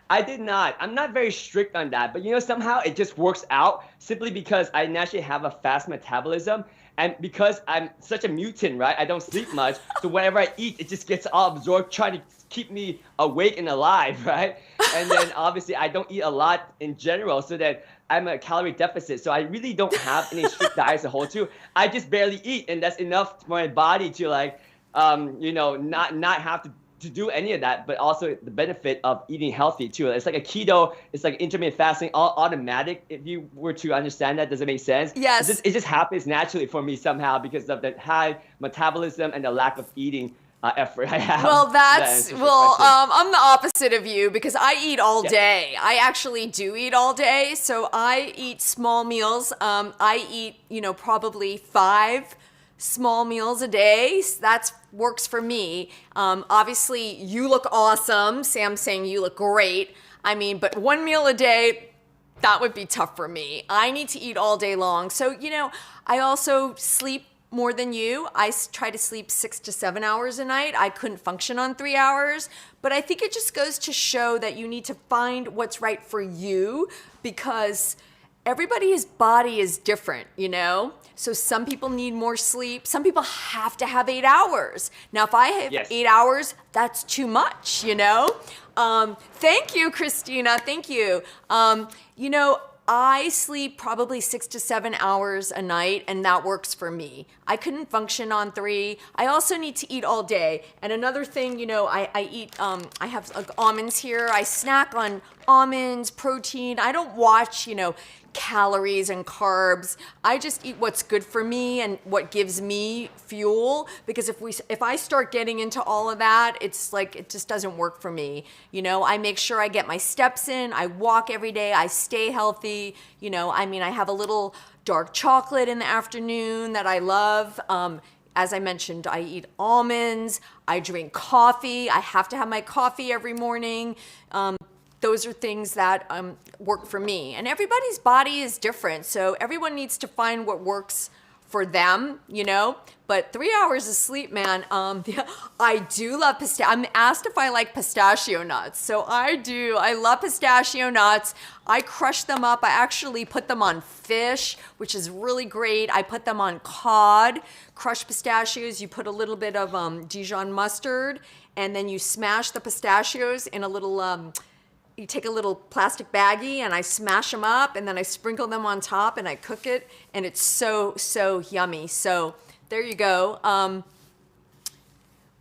I did not. I'm not very strict on that, but somehow it just works out simply because I naturally have a fast metabolism. And because I'm such a mutant, right? I don't sleep much. So whenever I eat, it just gets all absorbed, trying to keep me awake and alive, right? And then obviously I don't eat a lot in general, so that I'm a calorie deficit. So I really don't have any strict diets to hold to. I just barely eat, and that's enough for my body to not have to do any of that, but also the benefit of eating healthy too. It's like a keto, it's like intermittent fasting, all automatic. If you were to understand that, does it make sense? Yes. It just happens naturally for me somehow because of the high metabolism and the lack of eating effort I have. Well, I'm the opposite of you because I eat all Yeah. day. I actually do eat all day. So I eat small meals. I eat, probably 5 small meals a day. That works for me. Obviously, you look awesome. Sam's saying you look great. But 1 meal a day, that would be tough for me. I need to eat all day long. So, I also sleep more than you. I try to sleep 6 to 7 hours a night. I couldn't function on 3 hours. But I think it just goes to show that you need to find what's right for you because everybody's body is different, So some people need more sleep. Some people have to have 8 hours. Now, if I have 8 hours, that's too much, Thank you, Christina. Thank you. I sleep probably 6 to 7 hours a night, and that works for me. I couldn't function on 3. I also need to eat all day. And another thing, I eat, I have almonds here. I snack on almonds, protein. I don't watch, calories and carbs. I just eat what's good for me and what gives me fuel, because if I start getting into all of that, it's like it just doesn't work for me. You know, I make sure I get my steps in, I walk every day, I stay healthy. You know, I mean, I have a little dark chocolate in the afternoon that I love. As I mentioned, I eat almonds, I drink coffee, I have to have my coffee every morning. Those are things that work for me. And everybody's body is different, so everyone needs to find what works for them, you know? But 3 hours of sleep, man, I do love I'm asked if I like pistachio nuts. So I do. I love pistachio nuts. I crush them up. I actually put them on fish, which is really great. I put them on cod. Crushed pistachios, you put a little bit of Dijon mustard, and then you smash the pistachios in a little... you take a little plastic baggie and I smash them up, and then I sprinkle them on top and I cook it, and it's so, so yummy. So there you go.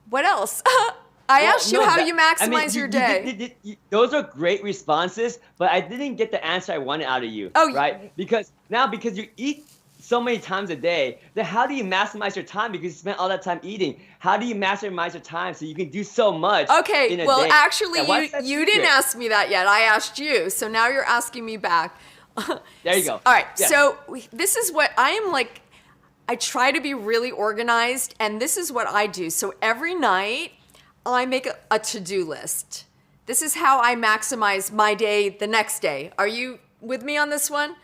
What else? I asked you how you maximize your day. Those are great responses, but I didn't get the answer I wanted out of you. Oh, right? Because you eat so many times a day, then how do you maximize your time? Because you spend all that time eating. How do you maximize your time so you can do so much okay, in a well, day? actually, you didn't ask me that yet. I asked you. So now you're asking me back. There you go. All right. Yeah. So this is what I am like. I try to be really organized, and this is what I do. So every night I make a to-do list. This is how I maximize my day the next day. Are you with me on this one?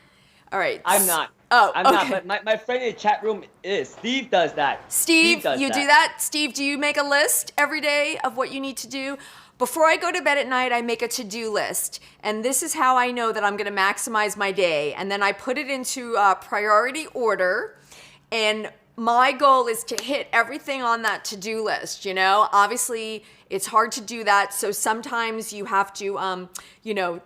All right. I'm not. Oh, I'm not, but my friend in the chat room is. Steve does that. Steve does you that. Do that? Steve, do you make a list every day of what you need to do? Before I go to bed at night, I make a to-do list. And this is how I know that I'm going to maximize my day. And then I put it into priority order. And my goal is to hit everything on that to-do list, you know? Obviously, it's hard to do that. So sometimes you have to,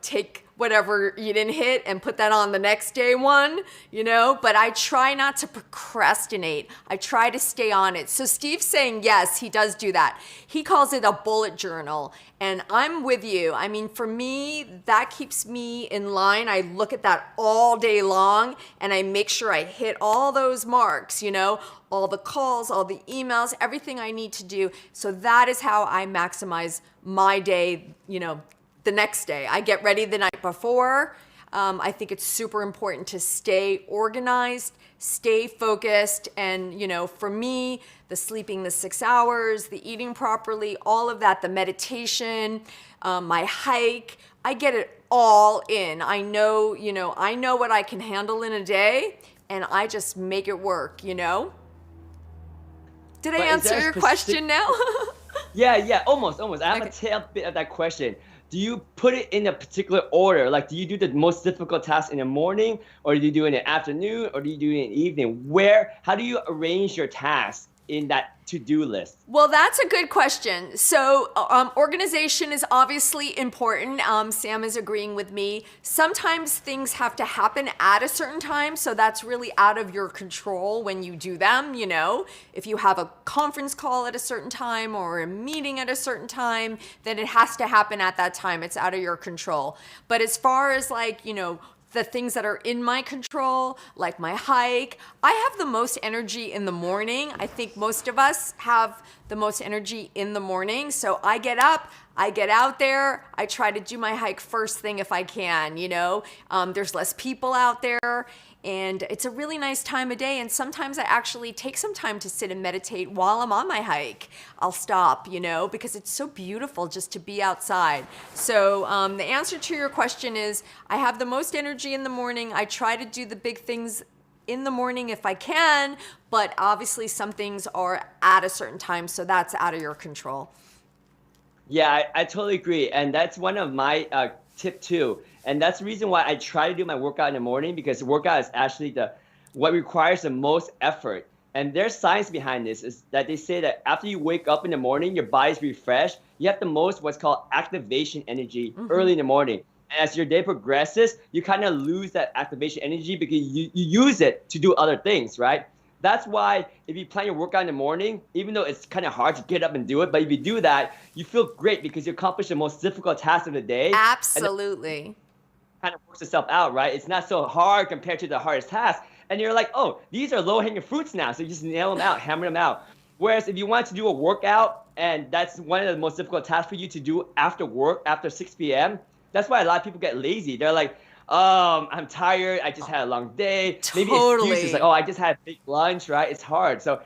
take whatever you didn't hit and put that on the next day one, you know? But I try not to procrastinate. I try to stay on it. So Steve's saying, yes, he does do that. He calls it a bullet journal. And I'm with you. I mean, for me, that keeps me in line. I look at that all day long and I make sure I hit all those marks, you know, all the calls, all the emails, everything I need to do. So that is how I maximize my day, you know, the next day. I get ready the night before. I think it's super important to stay organized, stay focused. And, you know, for me, the sleeping the 6 hours, the eating properly, all of that, the meditation, my hike, I get it all in. I know what I can handle in a day, and I just make it work, you know? Did I answer your question now? Yeah, almost. I have a tail bit of that question. Do you put it in a particular order? Like, do you do the most difficult task in the morning, or do you do it in the afternoon, or do you do it in the evening? How do you arrange your tasks in that to-do list? Well, that's a good question. So organization is obviously important. Sam is agreeing with me. Sometimes things have to happen at a certain time, so that's really out of your control when you do them, you know. If you have a conference call at a certain time or a meeting at a certain time, then it has to happen at that time. It's out of your control. But as far as like, you know, the things that are in my control, like my hike. I have the most energy in the morning. I think most of us have the most energy in the morning. So I get up, I get out there, I try to do my hike first thing if I can, you know. There's less people out there, and it's a really nice time of day. And sometimes I actually take some time to sit and meditate while I'm on my hike. I'll stop, you know, because it's so beautiful just to be outside. So the answer to your question is I have the most energy in the morning. I try to do the big things in the morning if I can, but obviously some things are at a certain time, so that's out of your control. Yeah, I totally agree. And that's one of my tip too. And that's the reason why I try to do my workout in the morning, because workout is actually what requires the most effort. And there's science behind this, is that they say that after you wake up in the morning, your body's refreshed. You have the most what's called activation energy early in the morning. And as your day progresses, you kind of lose that activation energy because you use it to do other things, right? That's why if you plan your workout in the morning, even though it's kind of hard to get up and do it, but if you do that, you feel great because you accomplish the most difficult task of the day. Absolutely. kind of works itself out, right? It's not so hard compared to the hardest task. And you're like, oh, these are low-hanging fruits now. So you just nail them out, hammer them out. Whereas if you want to do a workout, and that's one of the most difficult tasks for you to do after work, after 6 p.m., that's why a lot of people get lazy. They're like, I'm tired. I just had a long day. Maybe excuses like, oh, I just had a big lunch, right? It's hard. So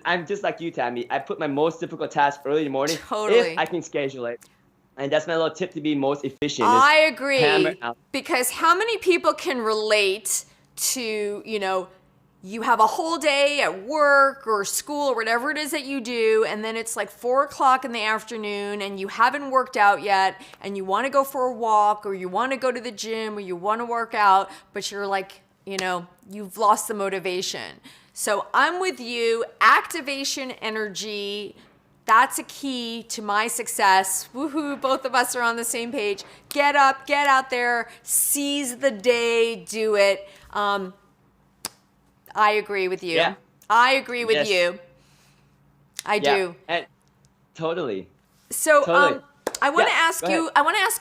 I'm just like you, Tammy. I put my most difficult task early in the morning if I can schedule it. And that's my little tip to be most efficient. I agree. Because how many people can relate to, you have a whole day at work or school or whatever it is that you do, and then it's like 4 o'clock in the afternoon and you haven't worked out yet, and you want to go for a walk, or you want to go to the gym, or you want to work out, but you're like, you've lost the motivation. So I'm with you. Activation energy. That's a key to my success. Woohoo, both of us are on the same page. Get up, get out there, seize the day, do it. I agree with you. Yeah. I agree with you. I do. And totally. So Totally. I want to ask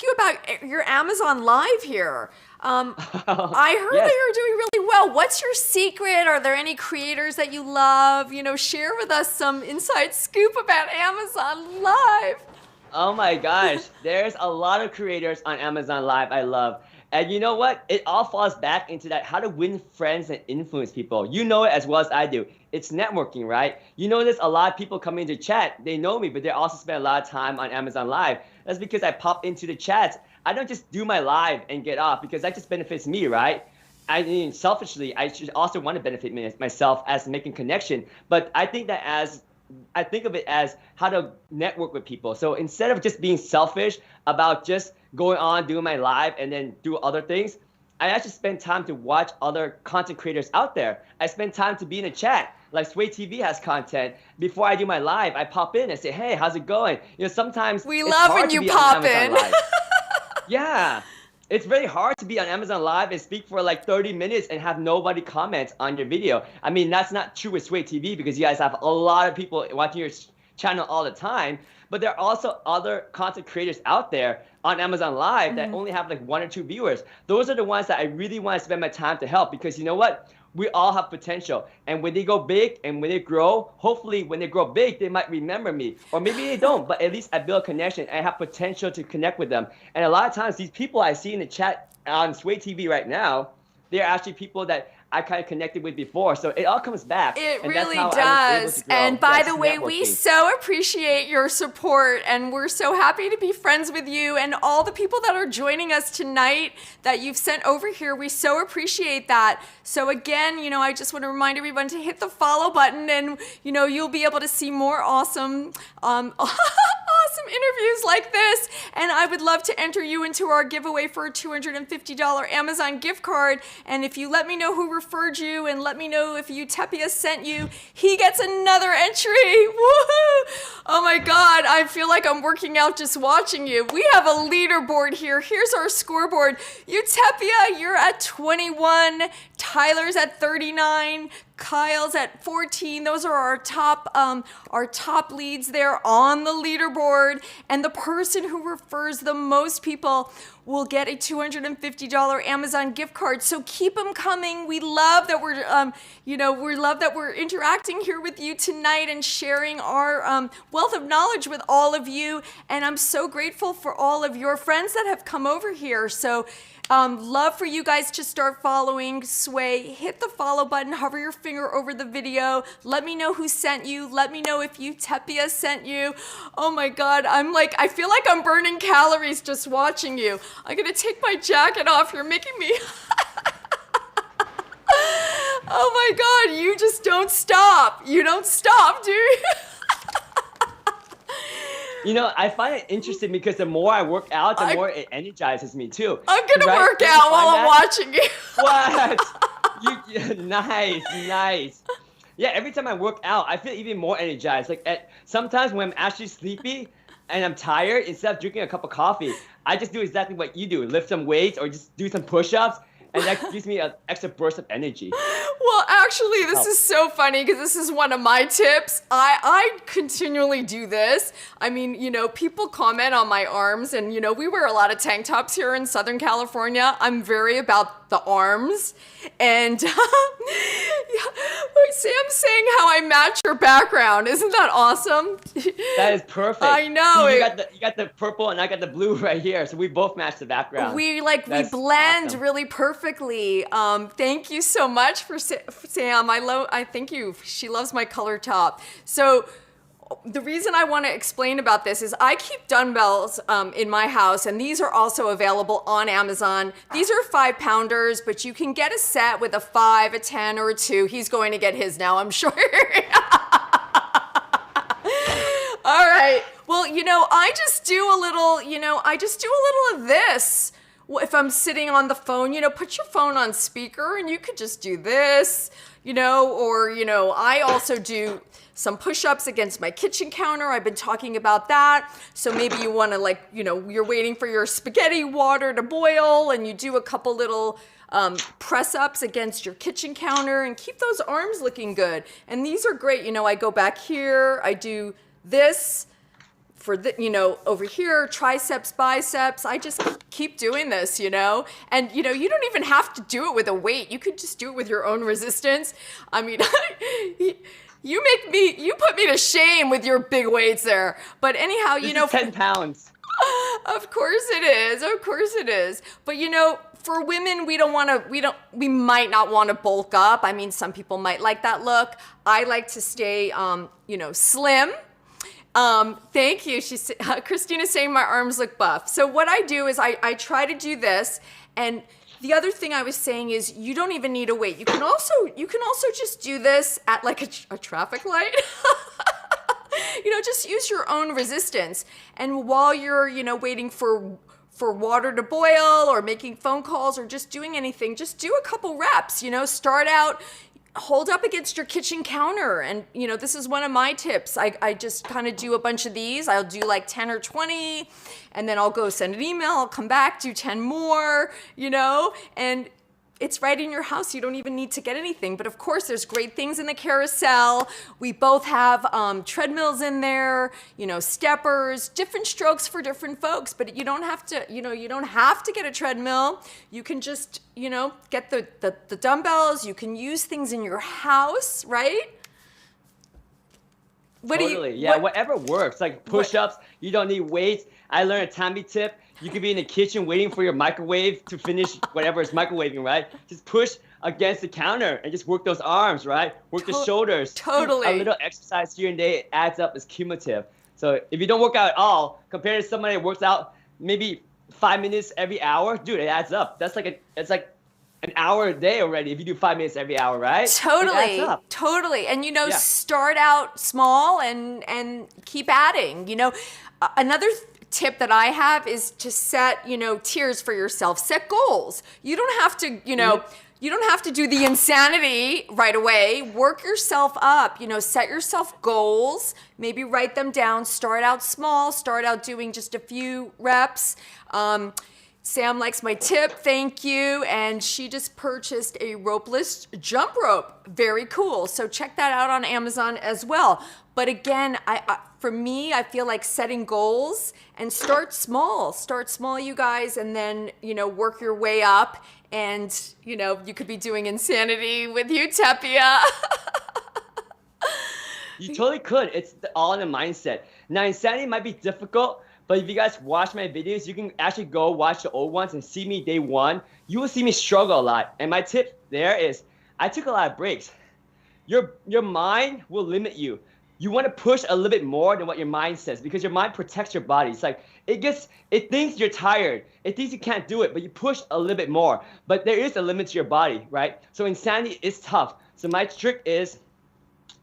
you about your Amazon Live here. I heard that you're doing really well. What's your secret? Are there any creators that you love? Share with us some inside scoop about Amazon Live. Oh my gosh, there's a lot of creators on Amazon Live I love. And you know what? It all falls back into that how to win friends and influence people. You know it as well as I do. It's networking, right? You notice a lot of people come into chat, they know me, but they also spend a lot of time on Amazon Live. That's because I pop into the chats. I don't just do my live and get off, because that just benefits me, right? I mean, selfishly, I should also want to benefit myself as making connection. But I think of it as how to network with people. So instead of just being selfish about just going on, doing my live, and then do other things, I actually spend time to watch other content creators out there. I spend time to be in a chat. Like Sway TV has content. Before I do my live, I pop in and say, hey, how's it going? Sometimes we love when you pop in. Yeah. It's very hard to be on Amazon Live and speak for like 30 minutes and have nobody comment on your video. I mean, that's not true with Sway TV, because you guys have a lot of people watching your channel all the time. But there are also other content creators out there on Amazon Live that only have like 1 or 2 viewers. Those are the ones that I really want to spend my time to help, because you know what? We all have potential. And when they go big and when they grow, hopefully when they grow big, they might remember me. Or maybe they don't, but at least I build a connection and I have potential to connect with them. And a lot of times, these people I see in the chat on Sway TV right now, they're actually people that I kind of connected with before. So it all comes back. It really does. And by the way, we so appreciate your support, and we're so happy to be friends with you and all the people that are joining us tonight that you've sent over here. We so appreciate that. So again, I just want to remind everyone to hit the follow button, and you'll be able to see more awesome awesome interviews like this. And I would love to enter you into our giveaway for a $250 Amazon gift card. And if you let me know who referred you, and let me know if UTECHPIA sent you, he gets another entry. Woohoo! Oh my God, I feel like I'm working out just watching you. We have a leaderboard here. Here's our scoreboard. UTECHPIA, you're at 21. Tyler's at 39. Kyle's at 14. Those are our top leads there on the leaderboard. And the person who refers the most people will get a $250 Amazon gift card. So keep them coming. We love that we're interacting here with you tonight and sharing our wealth of knowledge with all of you. And I'm so grateful for all of your friends that have come over here. So love for you guys to start following Sway. Hit the follow button, hover your finger over the video. Let me know who sent you. Let me know if UTECHPIA sent you. Oh my God, I feel like I'm burning calories just watching you. I'm gonna take my jacket off. You're making me. Oh my God, you just don't stop. You don't stop, dude. I find it interesting because the more I work out, the more it energizes me too. I'm gonna work out while I'm watching you. What? Nice. Yeah, every time I work out, I feel even more energized. Sometimes when I'm actually sleepy and I'm tired, instead of drinking a cup of coffee, I just do exactly what you do. Lift some weights or just do some push-ups. and that gives me an extra burst of energy. Well, actually, this is so funny because this is one of my tips. I continually do this. I mean, people comment on my arms, and, we wear a lot of tank tops here in Southern California. I'm very about the arms. And Sam's saying how I match your background. Isn't that awesome? That is perfect. I know. See, you got the purple and I got the blue right here, so we both match the background. We blend awesome. really perfectly. Thank you so much for Sam. I thank you. She loves my color top. So the reason I want to explain about this is I keep dumbbells in my house, and these are also available on Amazon. These are 5-pounders, but you can get a set with a 5, a 10, or a 2. He's going to get his now, I'm sure. All right. Well, I just do a little of this. If I'm sitting on the phone, put your phone on speaker and you could just do this, or, I also do some push-ups against my kitchen counter. I've been talking about that. So maybe you want to you're waiting for your spaghetti water to boil and you do a couple little press-ups against your kitchen counter and keep those arms looking good. And these are great. I go back here, I do this for over here, triceps, biceps. I just keep doing this, and you don't even have to do it with a weight. You could just do it with your own resistance. I mean, you put me to shame with your big weights there. But anyhow, This is 10 pounds. Of course it is. But for women, we might not want to bulk up. I mean, some people might like that look. I like to stay, slim. Thank you. Christina's saying my arms look buff. So what I do is I try to do this. And the other thing I was saying is you don't even need a weight. You can also just do this at like a traffic light. Just use your own resistance. And while you're, waiting for water to boil or making phone calls or just doing anything, just do a couple reps, start out, hold up against your kitchen counter. And, this is one of my tips. I just kind of do a bunch of these. I'll do like 10 or 20, and then I'll go send an email. I'll come back, do 10 more, and it's right in your house. You don't even need to get anything. But of course, there's great things in the carousel. We both have treadmills in there, steppers, different strokes for different folks. But you don't have to, you don't have to get a treadmill. You can just, get the dumbbells. You can use things in your house, right? Whatever works. Like push-ups, you don't need weights. I learned a Tammy tip. You could be in the kitchen waiting for your microwave to finish whatever is microwaving, right? Just push against the counter and just work those arms, right? Work the shoulders. Totally. A little exercise here and there, it adds up, it's cumulative. So if you don't work out at all, compared to somebody that works out maybe 5 minutes every hour, dude, it adds up. It's like an hour a day already if you do 5 minutes every hour, right? Totally. And start out small and keep adding. Another tip that I have is to set, tiers for yourself. Set goals. You don't have to, you don't have to do the insanity right away. Work yourself up, set yourself goals, maybe write them down, start out small, start out doing just a few reps. Sam likes my tip, thank you. And she just purchased a ropeless jump rope. Very cool. So check that out on Amazon as well. But again, for me, I feel like setting goals and start small, you guys, and then, work your way up. And, you could be doing insanity with UTECHPIA. You totally could. It's all in the mindset. Now, insanity might be difficult, but if you guys watch my videos, you can actually go watch the old ones and see me day one. You will see me struggle a lot. And my tip there is I took a lot of breaks. Your mind will limit you. You want to push a little bit more than what your mind says because your mind protects your body. It's like it thinks you're tired. It thinks you can't do it, but you push a little bit more. But there is a limit to your body, right? So insanity is tough. So my trick is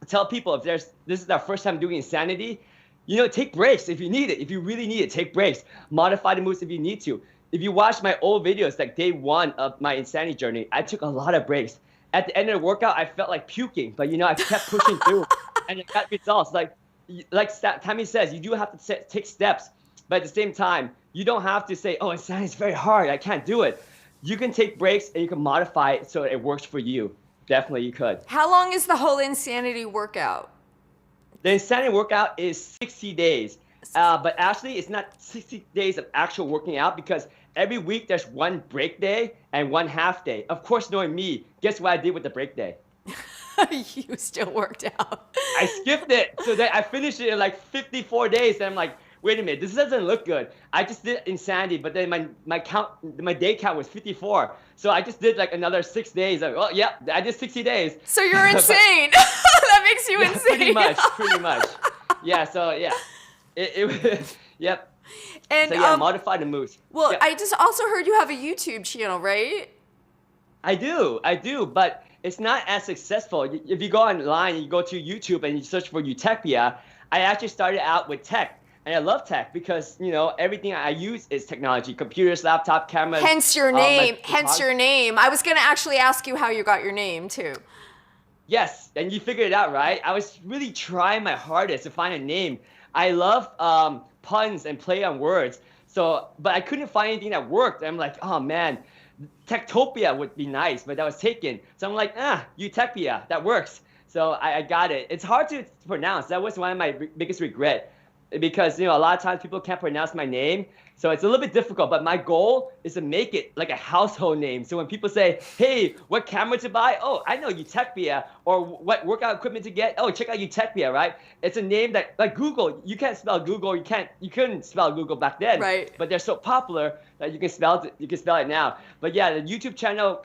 tell people if this is our first time doing insanity, take breaks if you need it. If you really need it, take breaks. Modify the moves if you need to. If you watch my old videos, like day one of my insanity journey, I took a lot of breaks. At the end of the workout, I felt like puking, but I kept pushing through, and it got results. Like Tammy says, you do have to take steps, but at the same time, you don't have to say, "Oh, insanity is very hard. I can't do it." you can take breaks and you can modify it so it works for you. Definitely you could. How long is the whole insanity workout? The insanity workout is 60 days. But actually, it's not 60 days of actual working out because every week there's one break day and one half day. Of course, knowing me, guess what I did with the break day? You still worked out. I skipped it. So then I finished it in like 54 days. And I'm like, wait a minute, this doesn't look good. I just did insanity, but then my day count was 54. So I just did like another 6 days. Like, oh, yeah, I did 60 days. So you're insane. That makes you insane. Pretty much. Yeah, so yeah. Yep. And so yeah, modify the moves. Well, yeah. I just also heard you have a YouTube channel, right? I do, but it's not as successful. If you go online, you go to YouTube and you search for UTECHPIA, I actually started out with tech. And I love tech because, you know, everything I use is technology, computers, laptop, cameras. Hence your name. I was going to actually ask you how you got your name, too. Yes, and you figured it out, right? I was really trying my hardest to find a name. I love puns and play on words. So, but I couldn't find anything that worked. I'm like, oh man, Techtopia would be nice, but that was taken. So I'm like, UTECHPIA, that works. So I got it. It's hard to pronounce. That was one of my biggest regret because, you know, a lot of times people can't pronounce my name. So it's a little bit difficult, but my goal is to make it like a household name. So when people say, hey, what camera to buy? Oh, I know UTECHPIA. Or what workout equipment to get? Oh, check out UTECHPIA, right? It's a name that, like Google, you can't spell Google. You couldn't spell Google back then. Right. But they're so popular that you can spell it now. But yeah, the YouTube channel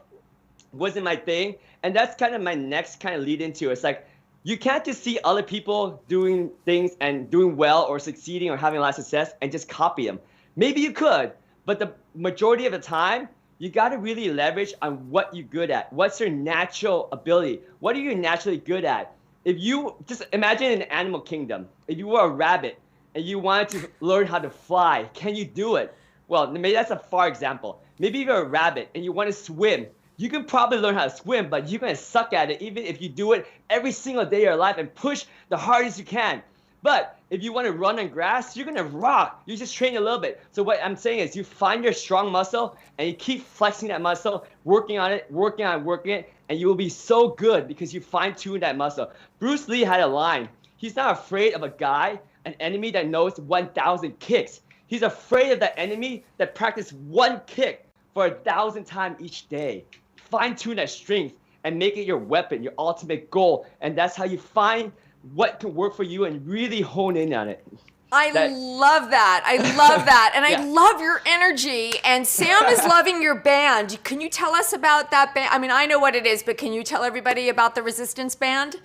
wasn't my thing. And that's kind of my next kind of lead into it. It's like, you can't just see other people doing things and doing well or succeeding or having a lot of success and just copy them. Maybe you could, but the majority of the time, you got to really leverage on what you're good at. What's your natural ability? What are you naturally good at? If you just imagine an animal kingdom, if you were a rabbit and you wanted to learn how to fly, can you do it? Well, maybe that's a far example. Maybe if you're a rabbit and you want to swim, you can probably learn how to swim, but you're going to suck at it even if you do it every single day of your life and push the hardest you can. But if you want to run on grass, you're going to rock. You just train a little bit. So what I'm saying is you find your strong muscle and you keep flexing that muscle, working on it, and you will be so good because you fine-tune that muscle. Bruce Lee had a line. He's not afraid of a guy, an enemy that knows 1,000 kicks. He's afraid of that enemy that practices one kick for 1,000 times each day. Fine-tune that strength and make it your weapon, your ultimate goal. And that's how you find what can work for you and really hone in on it. I love that. And I love your energy. And Sam is loving your band. Can you tell us about that band? I mean, I know what it is, but can you tell everybody about the resistance band?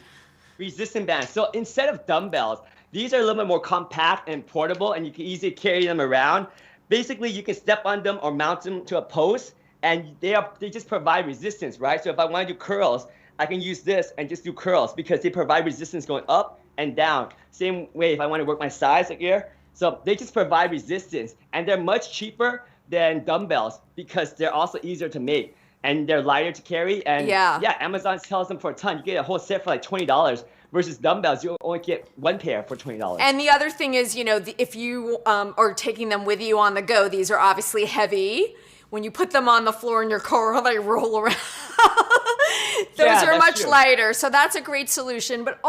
Resistance band. So instead of dumbbells, these are a little bit more compact and portable, and you can easily carry them around. Basically, you can step on them or mount them to a post, and they just provide resistance, right? So if I want to do curls, I can use this and just do curls because they provide resistance going up and down. Same way if I want to work my sides like here. So they just provide resistance, and they're much cheaper than dumbbells because they're also easier to make and they're lighter to carry. And yeah, Amazon sells them for a ton. You get a whole set for like $20 versus dumbbells. You only get one pair for $20. And the other thing is, you know, if you are taking them with you on the go, these are obviously heavy. When you put them on the floor in your car, they roll around. Those are much lighter. So that's a great solution. But,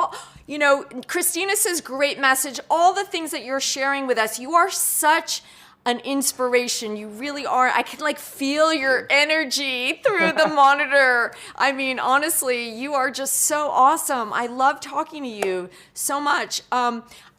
you know, Christina says, great message. All the things that you're sharing with us, you are such an inspiration. You really are. I can like feel your energy through the monitor. I mean, honestly, you are just so awesome. I love talking to you so much.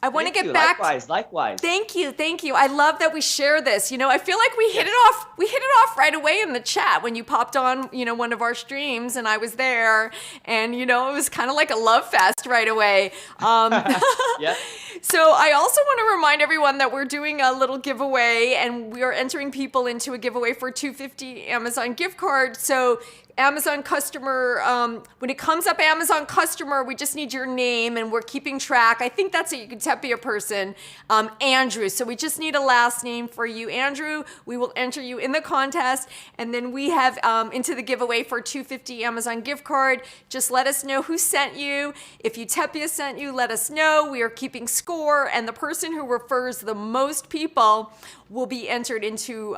I want to get back. Likewise. Thank you. I love that we share this. You know, I feel like we hit it off. We hit it off right away in the chat when you popped on, you know, one of our streams and I was there, and you know, it was kind of like a love fest right away. Yeah. So I also want to remind everyone that we're doing a little giveaway, and we are entering people into a giveaway for $250 Amazon gift card. So Amazon customer, when it comes up Amazon customer, we just need your name and we're keeping track. I think that's a UTECHPIA person, Andrew. So we just need a last name for you, Andrew. We will enter you in the contest, and then we have into the giveaway for $250 Amazon gift card. Just let us know who sent you. If UTECHPIA sent you, let us know. We are keeping score, and the person who refers the most people will be entered into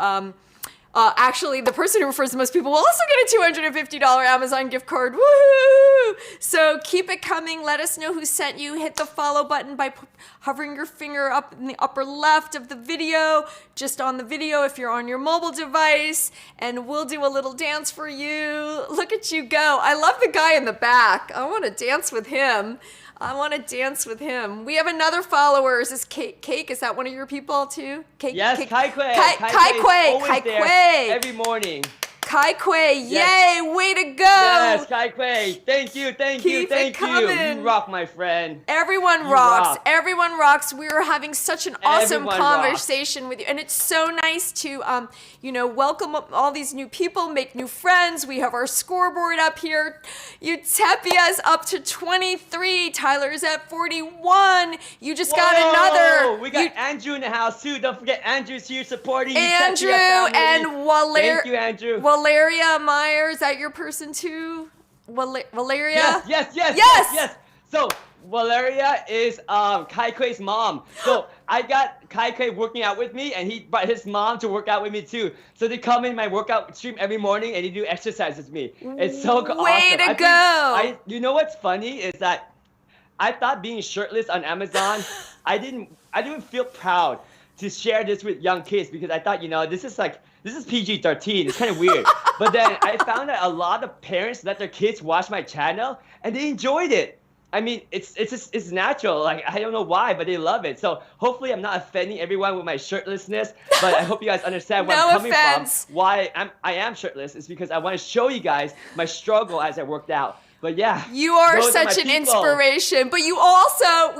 Actually, the person who refers the most people will also get a $250 Amazon gift card. Woohoo! So keep it coming. Let us know who sent you. Hit the follow button by hovering your finger up in the upper left of the video, just on the video if you're on your mobile device, and we'll do a little dance for you. Look at you go. I love the guy in the back. I want to dance with him. We have another follower. Is this Cake? Is that one of your people too? Cake? Yes, Kai Kuei. Kai Kuei. Every morning. Kai Kuei, Yes. yay, way to go. Yes, Kai Kuei. Thank you. Keep it coming. You rock, my friend. Everyone You rocks. rock. Everyone rocks. We are having such an awesome Everyone conversation with you. And it's so nice to, welcome all these new people, make new friends. We have our scoreboard up here. UTECHPIA is up to 23. Tyler's at 41. You just got another. We got Andrew in the house too. Don't forget Andrew's here supporting Andrew UTECHPIA and family. Thank you, Andrew. Valeria Meyer, is that your person too? Valeria? Yes. So Valeria is Kai Kuei's mom. So I got Kai Kuei working out with me, and he brought his mom to work out with me too. So they come in my workout stream every morning and they do exercise with me. It's so awesome. Way to go! You know what's funny is that I thought being shirtless on Amazon, I didn't feel proud to share this with young kids because I thought, this is PG-13. It's kind of weird. But then I found that a lot of parents let their kids watch my channel and they enjoyed it. I mean, it's natural. Like, I don't know why, but they love it. So hopefully I'm not offending everyone with my shirtlessness, but I hope you guys understand where I'm coming from. Why I am shirtless is because I want to show you guys my struggle as I worked out. But yeah, you are such an inspiration. But you also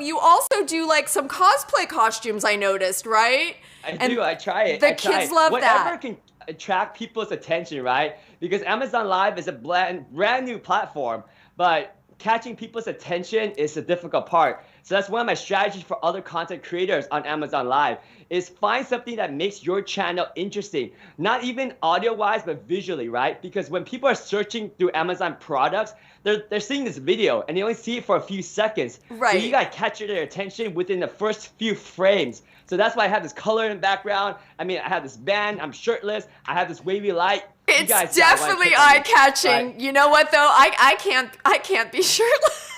do like some cosplay costumes, I noticed, right? I do. I try it. The kids love that. Whatever can attract people's attention, right? Because Amazon Live is a brand new platform, but catching people's attention is the difficult part. So that's one of my strategies for other content creators on Amazon Live is find something that makes your channel interesting. Not even audio-wise, but visually, right? Because when people are searching through Amazon products, they're seeing this video and they only see it for a few seconds. Right. So you gotta capture their attention within the first few frames. So that's why I have this color in the background. I mean, I have this band, I'm shirtless, I have this wavy light. It's definitely eye-catching. Right? You know what though? I can't be shirtless.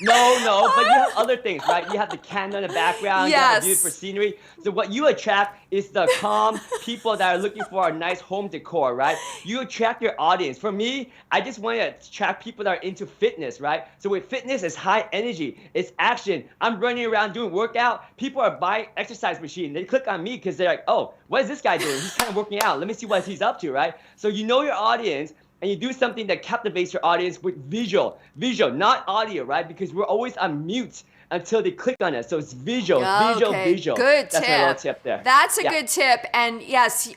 No, but you have other things, right? You have the candle in the background, you have the view for scenery. So what you attract is the calm people that are looking for a nice home decor, right? You attract your audience. For me, I just want to attract people that are into fitness, right? So with fitness, it's high energy, it's action. I'm running around doing workout. People are buying exercise machine. They click on me because they're like, oh, what is this guy doing? He's kind of working out. Let me see what he's up to, right? So you know your audience, and you do something that captivates your audience with visual, not audio, right? Because we're always on mute until they click on it. So it's visual. Good That's tip. my little tip there. That's a good tip. And yes,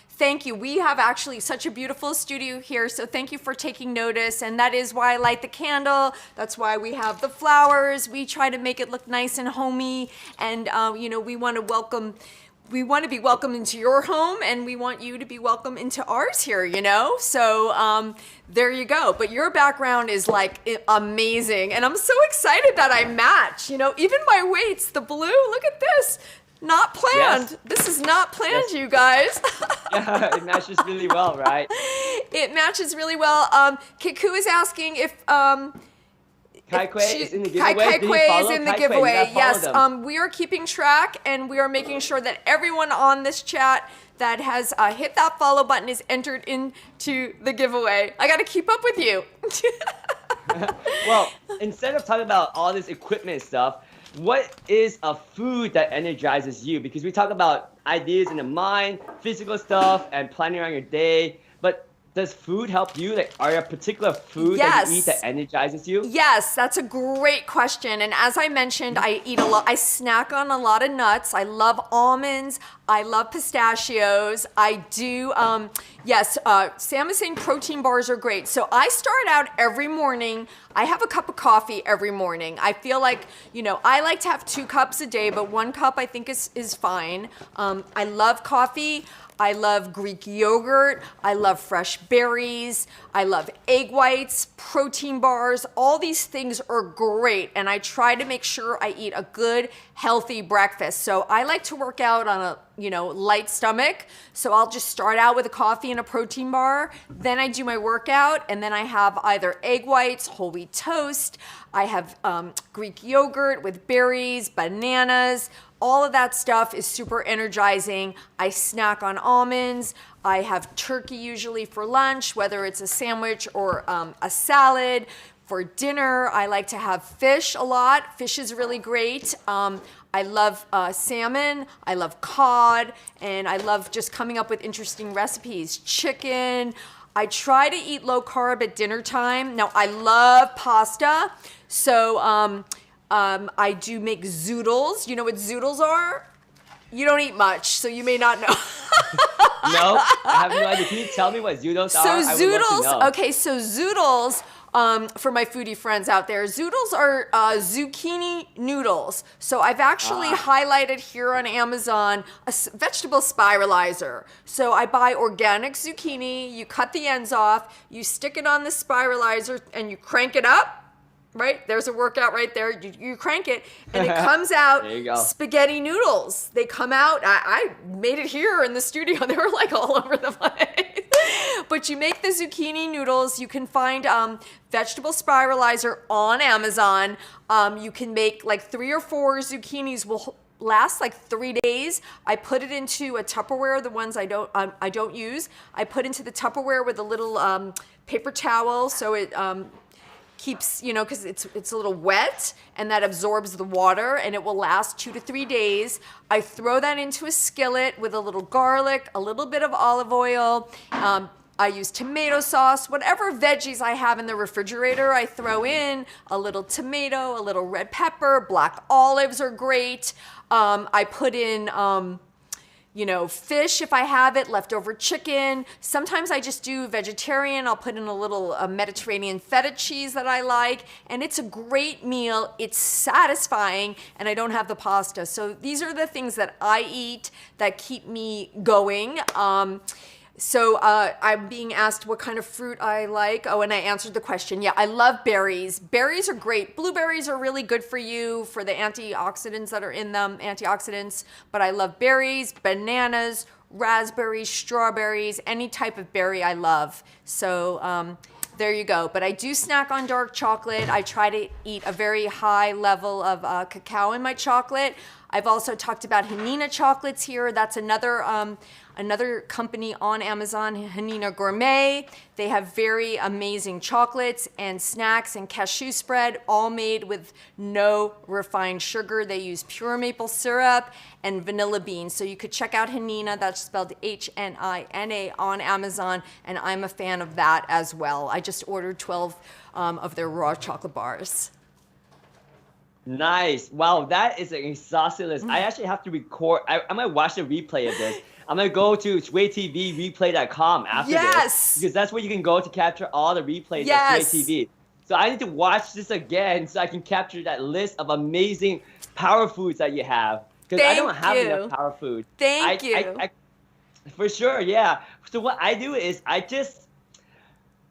thank you. We have actually such a beautiful studio here, so thank you for taking notice. And that is why I light the candle. That's why we have the flowers. We try to make it look nice and homey. And we want to be welcomed into your home, and we want you to be welcome into ours here, So there you go. But your background is like amazing, and I'm so excited that I match. Even my weights, the blue. Look at this. Not planned. Yes. This is not planned, you guys. Yeah, it matches really well, right? It matches really well. Kiku is asking if Kai Kuei is in the giveaway. Kai Kuei is in the giveaway. Yes, them. we are keeping track, and we are making sure that everyone on this chat that has hit that follow button is entered into the giveaway. I got to keep up with you. Well, instead of talking about all this equipment stuff, what is a food that energizes you? Because we talk about ideas in the mind, physical stuff, and planning around your day, but does food help you? Like, are there a particular food that you eat that energizes you? Yes, that's a great question. And as I mentioned, I eat a lot. I snack on a lot of nuts. I love almonds. I love pistachios. I do. Sam is saying protein bars are great. So I start out every morning. I have a cup of coffee every morning. I feel like, I like to have 2 cups a day, but 1 cup I think is fine. I love coffee. I love Greek yogurt. I love fresh berries. I love egg whites, protein bars. All these things are great. And I try to make sure I eat a good, healthy breakfast. So I like to work out on a, light stomach. So I'll just start out with a coffee and a protein bar. Then I do my workout. And then I have either egg whites, whole wheat toast. I have Greek yogurt with berries, bananas. All of that stuff is super energizing. I snack on almonds. I have turkey usually for lunch, whether it's a sandwich or a salad. For dinner, I like to have fish a lot. Fish is really great. I love salmon. I love cod. And I love just coming up with interesting recipes. Chicken. I try to eat low carb at dinner time. Now, I love pasta. So I do make zoodles. You know what zoodles are? You don't eat much, so you may not know. No, I have no idea. Can you tell me what zoodles are? So zoodles, okay, so zoodles, for my foodie friends out there, zoodles are zucchini noodles. So I've actually highlighted here on Amazon a vegetable spiralizer. So I buy organic zucchini, you cut the ends off, you stick it on the spiralizer, and you crank it up. Right? There's a workout right there. You crank it, and it comes out spaghetti noodles. They come out. I made it here in the studio. They were like all over the place. But you make the zucchini noodles. You can find vegetable spiralizer on Amazon. You can make like 3 or 4 zucchinis will last like 3 days. I put it into a Tupperware, the ones I don't use. I put into the Tupperware with a little paper towel, so it keeps, because it's a little wet, and that absorbs the water, and it will last 2 to 3 days. I throw that into a skillet with a little garlic, a little bit of olive oil. I use tomato sauce, whatever veggies I have in the refrigerator, I throw in a little tomato, a little red pepper, black olives are great. I put in fish if I have it, leftover chicken. Sometimes I just do vegetarian. I'll put in a little Mediterranean feta cheese that I like. And it's a great meal. It's satisfying, and I don't have the pasta. So these are the things that I eat that keep me going. So I'm being asked what kind of fruit I like. Oh, and I answered the question. Yeah, I love berries. Berries are great. Blueberries are really good for you, for the antioxidants that are in them, antioxidants. But I love berries, bananas, raspberries, strawberries, any type of berry I love. So there you go. But I do snack on dark chocolate. I try to eat a very high level of cacao in my chocolate. I've also talked about Hanina chocolates here. That's another company on Amazon, Hanina Gourmet. They have very amazing chocolates and snacks and cashew spread, all made with no refined sugar. They use pure maple syrup and vanilla beans. So you could check out Hanina, that's spelled H-N-I-N-A, on Amazon, and I'm a fan of that as well. I just ordered 12 of their raw chocolate bars. Nice. Wow, that is an exhaustive list. I actually have to record. I'm going to watch the replay of this. I'm going to go to SwayTVReplay.com after this. Because that's where you can go to capture all the replays of Sway TV. So I need to watch this again so I can capture that list of amazing power foods that you have. Because I don't have enough power food. Thank you. For sure, yeah. So what I do is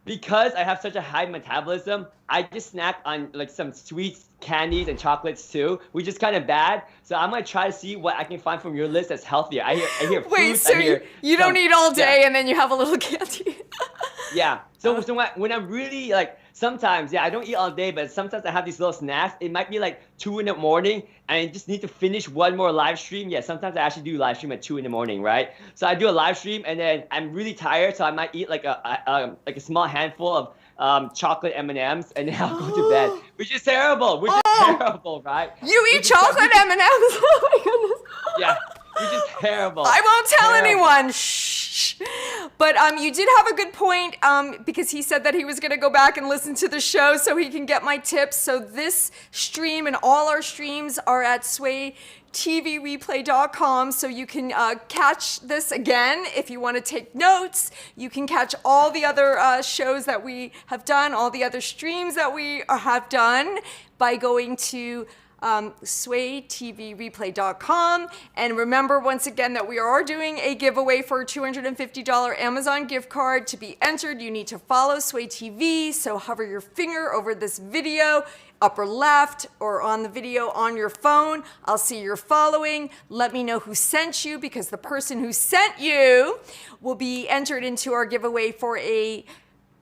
because I have such a high metabolism, I just snack on like some sweets, candies, and chocolates too, which is kind of bad. So I'm gonna try to see what I can find from your list that's healthier. I hear Wait, fruits, so you don't eat all day and then you have a little candy? Yeah. So when I'm really sometimes, I don't eat all day, but sometimes I have these little snacks. It might be like 2 in the morning, and I just need to finish one more live stream. Yeah, sometimes I actually do live stream at 2 in the morning, right? So I do a live stream, and then I'm really tired, so I might eat like a small handful of chocolate M&Ms, and then I'll go to bed, which is terrible. Terrible, right? You eat chocolate M&Ms? Oh my goodness. Yeah, which is terrible. I won't tell anyone. Shh. But you did have a good point because he said that he was going to go back and listen to the show so he can get my tips. So this stream and all our streams are at swaytvreplay.com, so you can catch this again if you want to take notes. You can catch all the other shows that we have done, all the other streams that we have done by going to swaytvreplay.com. And remember once again that we are doing a giveaway for a $250 Amazon gift card. To be entered, you need to follow Sway TV. So hover your finger over this video, upper left, or on the video on your phone. I'll see you're following. Let me know who sent you, because the person who sent you will be entered into our giveaway for a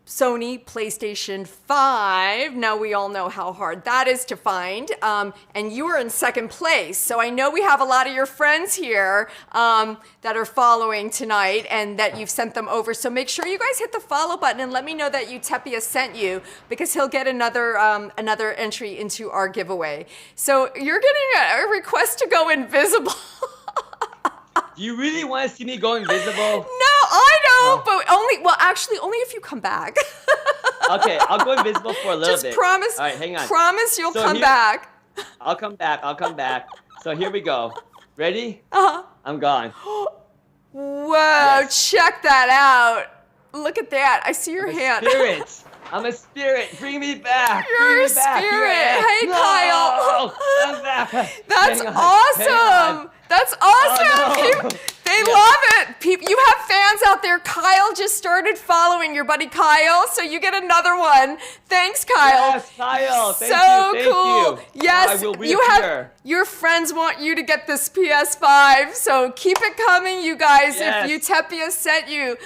Sony PlayStation 5. Now we all know how hard that is to find. And you are in second place. So I know we have a lot of your friends here that are following tonight and that you've sent them over. So make sure you guys hit the follow button and let me know that UTECHPIA sent you, because he'll get another entry into our giveaway. So you're getting a request to go invisible. Do you really want to see me go invisible? No, I don't, but only if you come back. Okay, I'll go invisible for a little bit. Just promise. All right, hang on. Promise you'll come back. I'll come back. So here we go. Ready? Uh-huh. I'm gone. Whoa, Yes. check that out. Look at that. I see your hand. Spirit. I'm a spirit. Bring me back. You're Bring a me back. Here I spirit. am. Hey, No, Kyle. I'm back. That's Hang on, awesome. hang on. That's awesome. Oh, no. They love it. You have fans out there. Kyle just started following your buddy Kyle, so you get another one. Thanks, Kyle. Yes, Kyle. Thank So you. cool. Thank you. Yes, I will you have reappear. your friends want you to get this PS5, so keep it coming, you guys. Yes. If UTECHPIA sent you,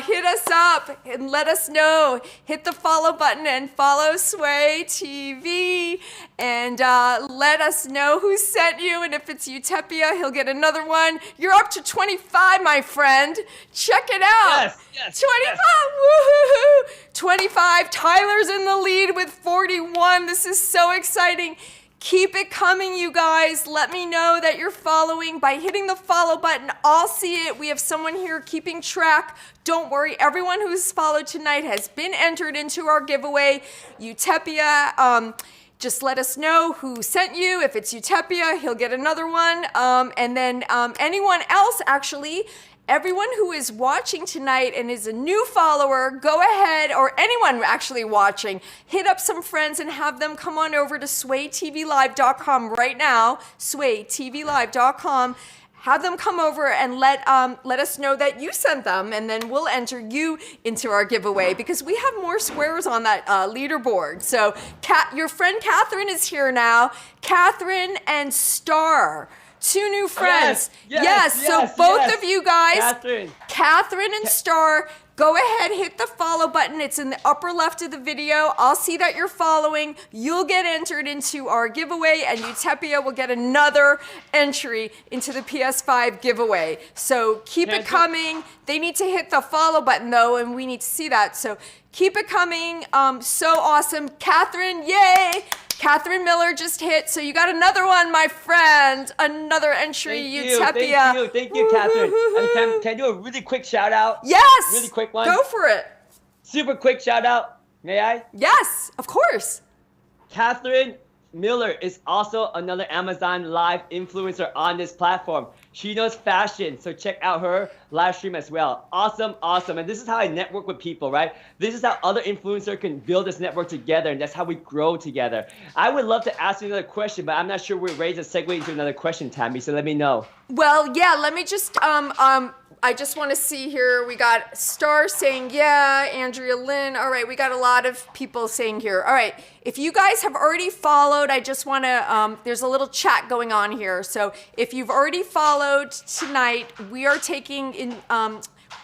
hit us up and let us know. Hit the follow button and follow Sway TV, and let us know who sent you. And if it's UTECHPIA, he'll get another one. You're up to 25, my friend. Check it out. Yes. 25, woohoo! 25. Tyler's in the lead with 41. This is so exciting. Keep it coming, you guys. Let me know that you're following by hitting the follow button. I'll see it. We have someone here keeping track. Don't worry. Everyone who's followed tonight has been entered into our giveaway. UTECHPIA, just let us know who sent you. If it's UTECHPIA, he'll get another one. And then anyone else, actually, everyone who is watching tonight and is a new follower, go ahead, or anyone actually watching, hit up some friends and have them come on over to swaytvlive.com right now, swaytvlive.com. Have them come over and let us know that you sent them, and then we'll enter you into our giveaway, because we have more squares on that leaderboard. So your friend Catherine is here now. Catherine and Star. Two new friends. Yes, So both of you guys, Catherine and Star, go ahead, hit the follow button. It's in the upper left of the video. I'll see that you're following. You'll get entered into our giveaway, and UTECHPIA will get another entry into the PS5 giveaway. So keep it coming. They need to hit the follow button, though, and we need to see that. So keep it coming. So awesome. Catherine, yay! Catherine Miller just hit, so you got another one, my friend. Another entry, UTECHPIA. Thank you, Catherine. And can I do a really quick shout out? Yes. Really quick one. Go for it. Super quick shout out. May I? Yes, of course. Catherine Miller is also another Amazon Live influencer on this platform. She knows fashion, so check out her live stream as well. Awesome. And this is how I network with people, right? This is how other influencers can build this network together, and that's how we grow together. I would love to ask you another question, but I'm not sure we're ready to segue into another question, Tammy, so let me know. Well, yeah, let me just, I just want to see here. We got Star saying, yeah, Andrea Lynn. All right, we got a lot of people saying here. All right, if you guys have already followed, I just want to, there's a little chat going on here. So if you've already followed tonight, we are taking in,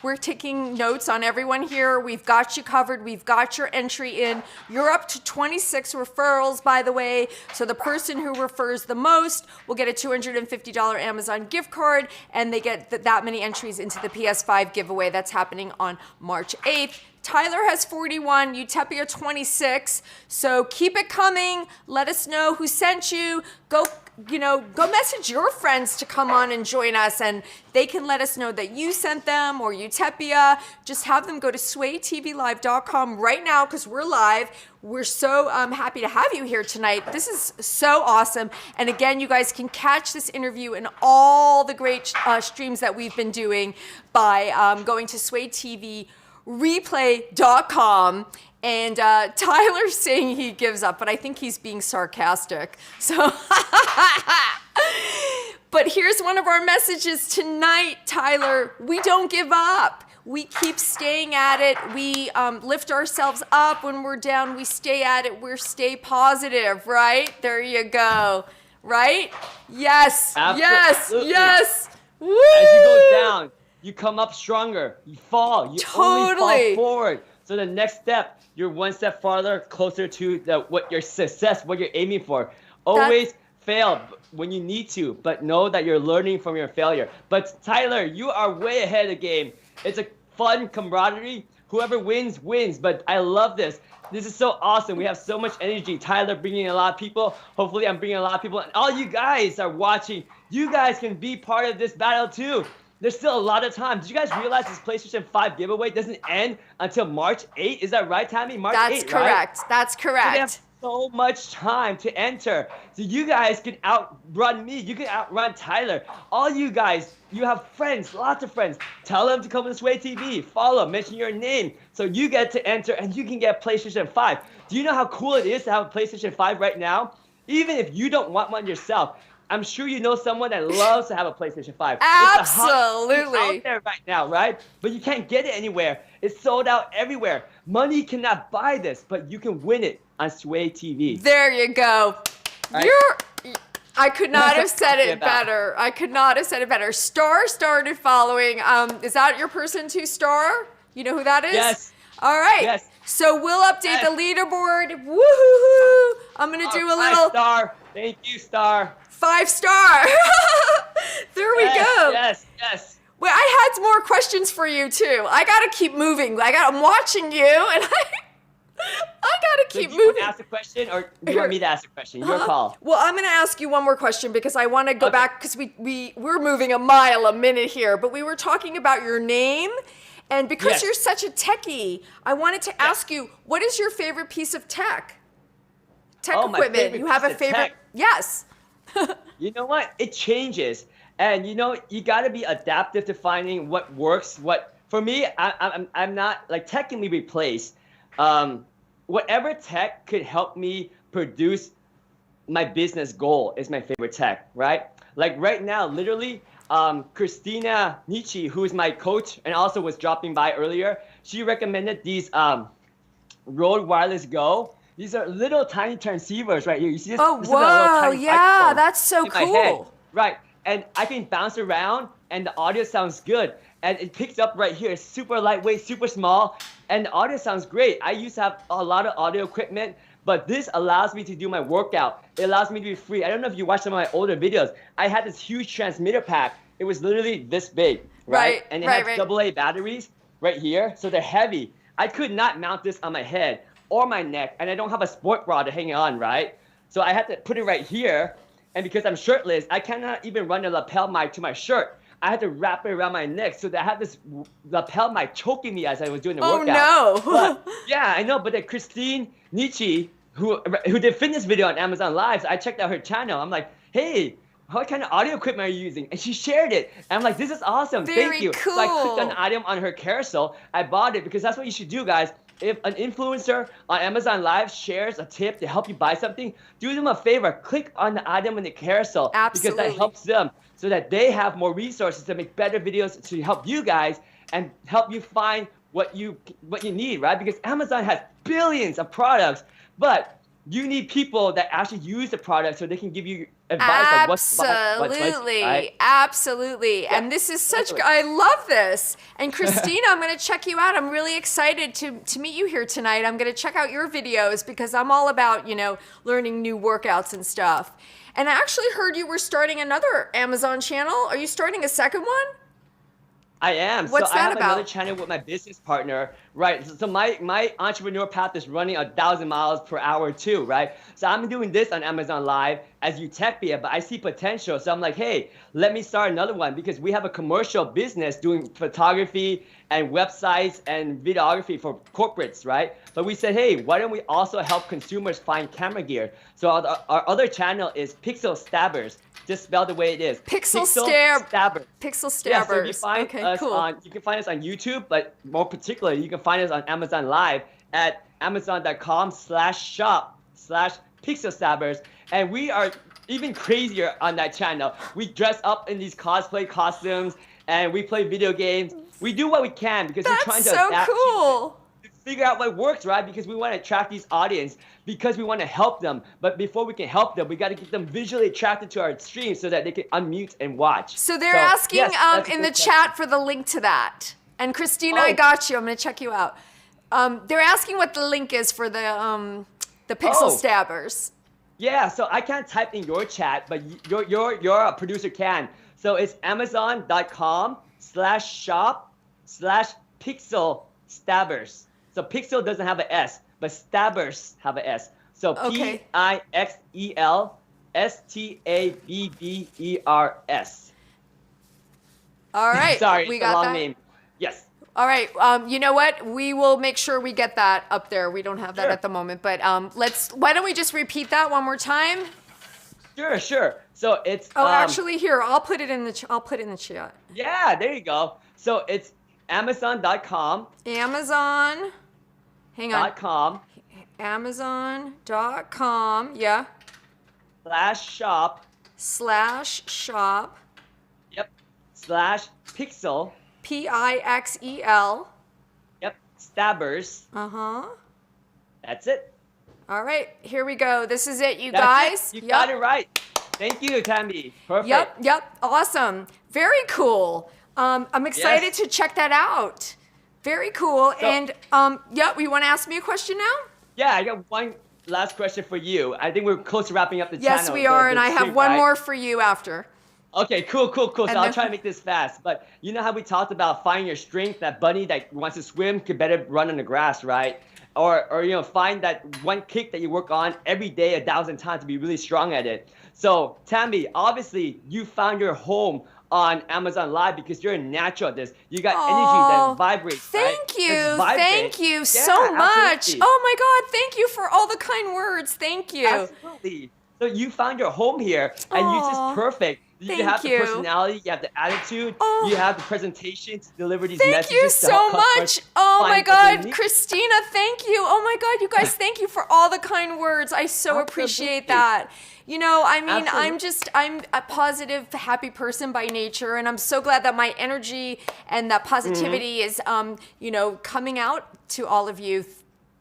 we're taking notes on everyone here. We've got you covered. We've got your entry in. You're up to 26 referrals, by the way. So the person who refers the most will get a $250 Amazon gift card, and they get that many entries into the PS5 giveaway that's happening on March 8th. Tyler has 41, UTECHPIA 26. So keep it coming. Let us know who sent you. Go go message your friends to come on and join us, and they can let us know that you sent them or UTECHPIA. Just have them go to swaytvlive.com right now because we're live. We're so happy to have you here tonight. This is so awesome. And again, you guys can catch this interview and all the great streams that we've been doing by going to swaytvreplay.com. And Tyler's saying he gives up, but I think he's being sarcastic. So, but here's one of our messages tonight, Tyler. We don't give up. We keep staying at it. We lift ourselves up when we're down. We stay at it. We stay positive, right? There you go. Right? Yes. Absolutely. Yes. Woo! As you go down, you come up stronger. You fall. You only fall forward. So the next step, you're one step farther, closer to what your success, what you're aiming for. Always fail when you need to, but know that you're learning from your failure. But Tyler, you are way ahead of the game. It's a fun camaraderie. Whoever wins, wins. But I love this. This is so awesome. We have so much energy. Tyler bringing a lot of people. Hopefully I'm bringing a lot of people. And all you guys are watching. You guys can be part of this battle too. There's still a lot of time. Did you guys realize this PlayStation 5 giveaway doesn't end until March 8th? Is that right, Tammy? March 8th, That's correct. Right? That's correct. So they have so much time to enter. So you guys can outrun me. You can outrun Tyler. All you guys, you have friends, lots of friends. Tell them to come to Sway TV. Follow, mention your name. So you get to enter and you can get PlayStation 5. Do you know how cool it is to have a PlayStation 5 right now? Even if you don't want one yourself, I'm sure you know someone that loves to have a PlayStation 5. Absolutely. It's out there right now, right? But you can't get it anywhere. It's sold out everywhere. Money cannot buy this, but you can win it on Sway TV. There you go. Right? I could not have said it better. I could not have said it better. Star started following. Is that your person too, Star? You know who that is? Yes. All right. Yes. So we'll update the leaderboard. Woohoo! I'm going to do a little 5-star. Thank you, Star. 5-star. There we go. Yes. Wait, I had more questions for you too. I gotta keep moving. I'm watching you, and I gotta keep moving. Do you want to ask a question, or do you want me to ask a question? Your call. Well, I'm gonna ask you one more question because I want to go back because we're moving a mile a minute here. But we were talking about your name, and because you're such a techie, I wanted to ask you, what is your favorite piece of tech? Tech equipment. You have a favorite? Yes. You know what? It changes. And you got to be adaptive to finding what works. For me, I'm not like tech can be replaced. Whatever tech could help me produce my business goal is my favorite tech, right? Like right now, literally, Christina Nietzsche, who is my coach and also was dropping by earlier, she recommended these Rode Wireless Go. These are little tiny transceivers right here. You see this? Oh, this whoa, yeah, that's so cool. Right. And I can bounce around and the audio sounds good. And it picks up right here. It's super lightweight, super small. And the audio sounds great. I used to have a lot of audio equipment, but this allows me to do my workout. It allows me to be free. I don't know if you watched some of my older videos. I had this huge transmitter pack. It was literally this big, right? And it has AA batteries right here. So they're heavy. I could not mount this on my head or my neck. And I don't have a sport bra to hang on, right? So I had to put it right here. And because I'm shirtless, I cannot even run a lapel mic to my shirt. I had to wrap it around my neck so that I had this lapel mic choking me as I was doing the workout. Oh, no. But, yeah, I know. But then Christine Nietzsche, who did fitness video on Amazon Live, so I checked out her channel. I'm like, hey, what kind of audio equipment are you using? And she shared it. And I'm like, this is awesome. Thank you. Cool. So I clicked on the item on her carousel. I bought it because that's what you should do, guys. If an influencer on Amazon Live shares a tip to help you buy something, do them a favor. Click on the item in the carousel. Absolutely. Because that helps them so that they have more resources to make better videos to help you guys and help you find what you need, right? Because Amazon has billions of products, but you need people that actually use the product so they can give you advice on what's right? Absolutely. Yeah, and this is such I love this. And Christina, I'm going to check you out. I'm really excited to meet you here tonight. I'm going to check out your videos because I'm all about, learning new workouts and stuff. And I actually heard you were starting another Amazon channel. Are you starting a second one? I am. What's so I that have about? another channel with my business partner, right? So my entrepreneur path is running 1,000 miles per hour too, right? So I'm doing this on Amazon Live as UTECHPIA, but I see potential. So I'm like, hey, let me start another one because we have a commercial business doing photography and websites and videography for corporates, right? But we said, hey, why don't we also help consumers find camera gear? So our other channel is Pixel Stabbers. Just spelled the way it is. Pixel Stabbers. Pixel Stabbers. Yeah, so if you find okay, us cool. you can find us on YouTube, but more particularly, you can find us on Amazon Live at amazon.com/shop/Pixel Stabbers. And we are even crazier on that channel. We dress up in these cosplay costumes and we play video games. We do what we can because we're trying to That's so adapt cool. to figure out what works, right? Because we want to attract these audience, because we want to help them. But before we can help them, we got to get them visually attracted to our stream so that they can unmute and watch. So they're asking yes, that's a in the good chat for the link to that. And Christina, I Oh. got you. I'm going to check you out. They're asking what the link is for the Pixel Oh. Stabbers. Yeah, so I can't type in your chat, but your producer can. So it's amazon.com/shop/Pixel Stabbers. So Pixel doesn't have an S, but Stabbers have an S. So Okay. PIXELSTABBERS. All right. Sorry, we it's a got long that. name. Yes. All right. You know what? We will make sure we get that up there. We don't have that Sure. at the moment, but why don't we just repeat that one more time? Sure. So it's Actually, here, I'll put it in the chat. yeah, there you go. So it's amazon.com. Amazon. Hang on. .com Amazon.com. Yeah. /shop. /shop. Yep. /Pixel. PIXEL. Yep. Stabbers. Uh-huh. That's it. All right, here we go. This is it, you That's guys. it. You got it right. Thank you, Tammy. Perfect. Yep. Awesome. Very cool. I'm excited Yes. to check that out. Very cool. So- And you want to ask me a question now? Yeah, I got one last question for you. I think we're close to wrapping up the channel. Yes, we are, and I have stream, one right? more for you after. Okay, cool. So And I'll then- try to make this fast. But you know how we talked about finding your strength? That bunny that wants to swim could better run on the grass, right? Or find that one kick that you work on every day 1,000 times to be really strong at it. So Tammy, obviously you found your home on Amazon Live because you're a natural at this. You got energy that vibrates. Thank right? you. It's vibrant. Thank you Yeah, so much. absolutely. Oh my God, thank you for all the kind words. Thank you. Absolutely. So you found your home here, and you're Aw, just perfect. You thank have the you. personality, you have the attitude, Oh. you have the presentation to deliver these Thank messages. you to so help customers much. Oh my find what they God, need. Christina, thank you. Oh my God, you guys, thank you for all the kind words. I so appreciate that. You know, I mean, I'm a positive, happy person by nature, and I'm so glad that my energy and that positivity is, coming out to all of you.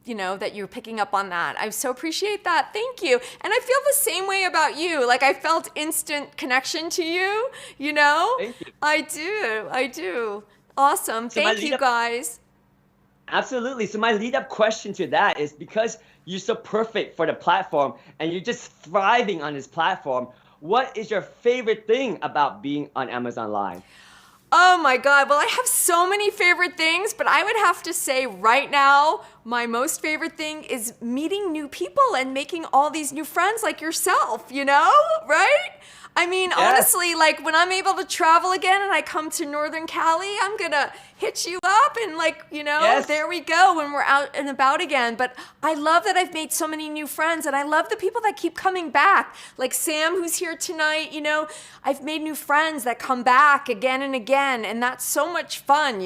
That you're picking up on that. I so appreciate that. Thank you. And I feel the same way about you. Like I felt instant connection to you, Thank you. I do. Awesome. So my Thank you lead-up- guys. Absolutely. So my lead-up question to that is because you're so perfect for the platform and you're just thriving on this platform, what is your favorite thing about being on Amazon Live? Oh my God. Well, I have so many favorite things, but I would have to say right now, my most favorite thing is meeting new people and making all these new friends like yourself, right? I mean, honestly, like when I'm able to travel again and I come to Northern Cali, I'm gonna hit you up and there we go when we're out and about again. But I love that I've made so many new friends and I love the people that keep coming back. Like Sam, who's here tonight, I've made new friends that come back again and again, and that's so much fun,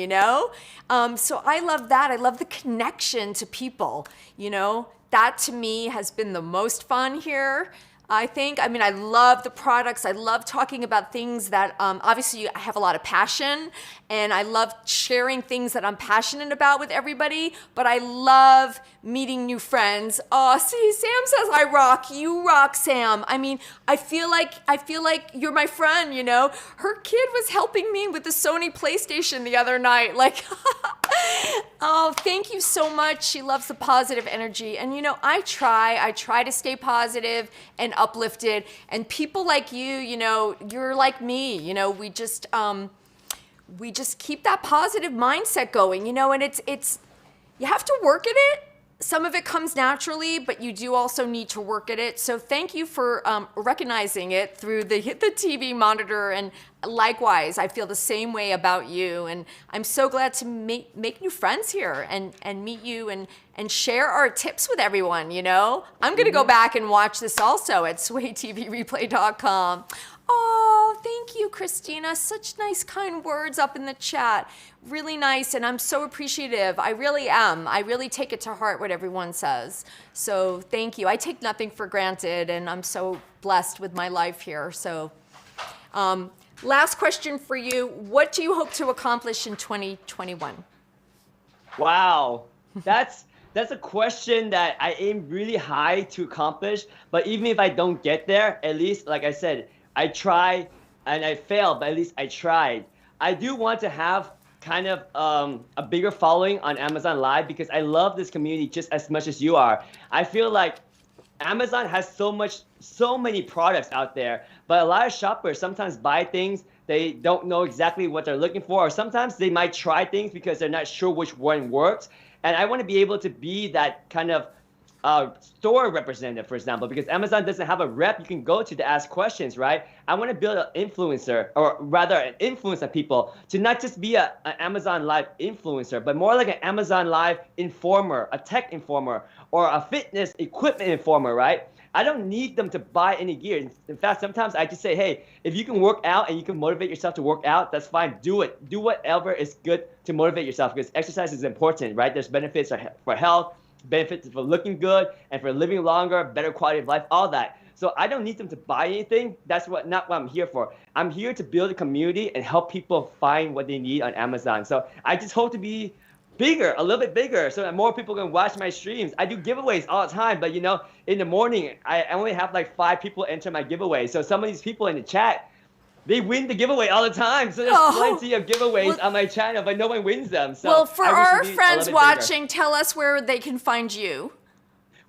So I love that. I love the connection to people, That to me has been the most fun here. I love the products. I love talking about things that, obviously I have a lot of passion and I love sharing things that I'm passionate about with everybody, but I love meeting new friends. Oh, see, Sam says I rock. You rock, Sam. I mean, I feel like you're my friend, Her kid was helping me with the Sony PlayStation the other night. Like, oh, thank you so much. She loves the positive energy. And, I try to stay positive and uplifted. And people like you, you're like me, we just, we just keep that positive mindset going, you know, and it's you have to work at it. Some of it comes naturally, but you do also need to work at it. So thank you for recognizing it through the TV monitor. And likewise, I feel the same way about you. And I'm so glad to make new friends here and meet you and share our tips with everyone, you know? I'm going to go back and watch this also at swaytvreplay.com. Oh, thank you, Christina. Such nice, kind words up in the chat. Really nice, and I'm so appreciative. I really am. I really take it to heart what everyone says. So thank you. I take nothing for granted, and I'm so blessed with my life here. So last question for you. What do you hope to accomplish in 2021? Wow, that's a question that I aim really high to accomplish. But even if I don't get there, at least, like I said, I try and I failed, but at least I tried. I do want to have kind of a bigger following on Amazon Live because I love this community just as much as you are. I feel like Amazon has so many products out there, but a lot of shoppers sometimes buy things they don't know exactly what they're looking for, or sometimes they might try things because they're not sure which one works. And I want to be able to be that kind of store representative, for example, because Amazon doesn't have a rep you can go to ask questions, right? I want to build an influencer, or rather an influence of people to not just be an Amazon Live influencer, but more like an Amazon Live informer, a tech informer, or a fitness equipment informer, right? I don't need them to buy any gear. In fact, sometimes I just say, hey, if you can work out and you can motivate yourself to work out, that's fine. Do it. Do whatever is good to motivate yourself, because exercise is important, right? There's benefits for health, benefits for looking good, and for living longer, better quality of life, all that. So I don't need them to buy anything. That's not what I'm here for. I'm here to build a community and help people find what they need on Amazon. So I just hope to be bigger, a little bit bigger, so that more people can watch my streams. I do giveaways all the time, but you know, in the morning, I only have like 5 people enter my giveaway. So some of these people in the chat, they win the giveaway all the time. So there's plenty of giveaways on my channel, but no one wins them. So well, for our friends watching, tell us where they can find you.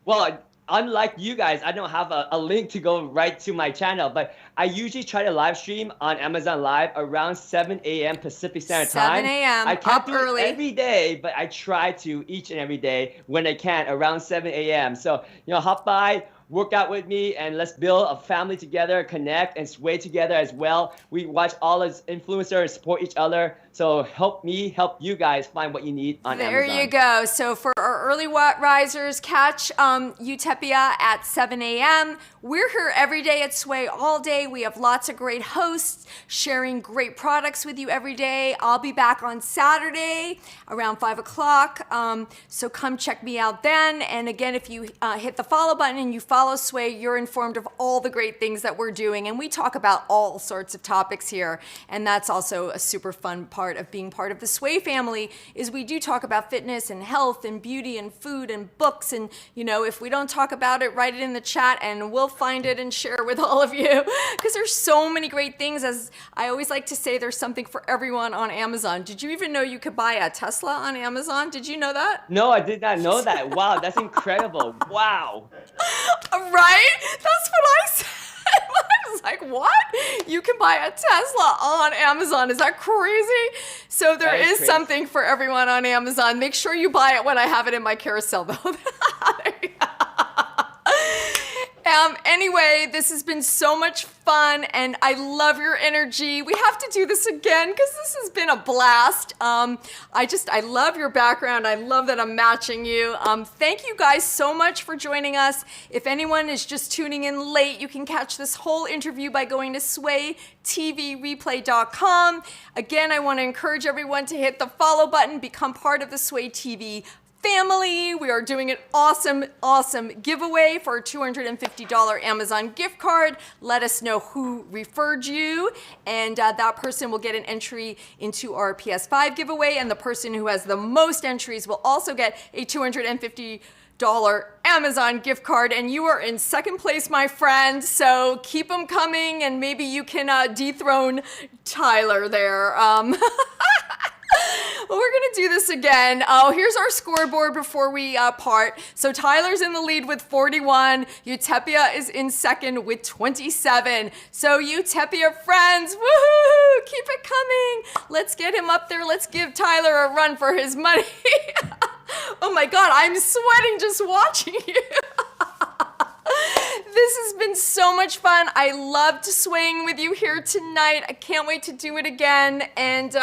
Well, unlike you guys, I don't have a link to go right to my channel, but I usually try to live stream on Amazon Live around 7 a.m. Pacific Standard Time. 7 a.m. I can't up do early. it every day, but I try to each and every day when I can around 7 a.m. So, you know, hop by, work out with me, and let's build a family together, connect and sway together as well. We watch all as influencers and support each other. So help me help you guys find what you need on Amazon. There you go. So for our early risers, catch UTECHPIA at 7 a.m. We're here every day at Sway all day. We have lots of great hosts sharing great products with you every day. I'll be back on Saturday around 5 o'clock. So come check me out then. And again, if you hit the follow button and you follow Sway, you're informed of all the great things that we're doing. And we talk about all sorts of topics here. And that's also a super fun part of being part of the Sway family, is we do talk about fitness and health and beauty and food and books. And, you know, if we don't talk about it, write it in the chat and we'll find it and share it with all of you. Because there's so many great things. As I always like to say, there's something for everyone on Amazon. Did you even know you could buy a Tesla on Amazon? Did you know that? No, I did not know that. Wow, that's incredible. Wow. Right? That's what I said. I was like, what? You can buy a Tesla on Amazon. Is that crazy? So there is crazy. Something for everyone on Amazon. Make sure you buy it when I have it in my carousel, though. There you go. Anyway, this has been so much fun, and I love your energy. We have to do this again because this has been a blast. I love your background. I love that I'm matching you. Thank you guys so much for joining us. If anyone is just tuning in late, you can catch this whole interview by going to swaytvreplay.com. Again, I want to encourage everyone to hit the follow button, become part of the Sway TV family. We are doing an awesome giveaway for a $250 Amazon gift card. Let us know who referred you, and that person will get an entry into our PS5 giveaway, and the person who has the most entries will also get a $250 Amazon gift card. And you are in second place, my friend, so keep them coming, and maybe you can dethrone Tyler there. We're gonna do this again. Oh, here's our scoreboard before we part. So Tyler's in the lead with 41. UTECHPIA is in second with 27. So UTECHPIA friends, woohoo! Keep it coming. Let's get him up there. Let's give Tyler a run for his money. Oh my God, I'm sweating just watching you. This has been so much fun. I loved swaying with you here tonight. I can't wait to do it again. And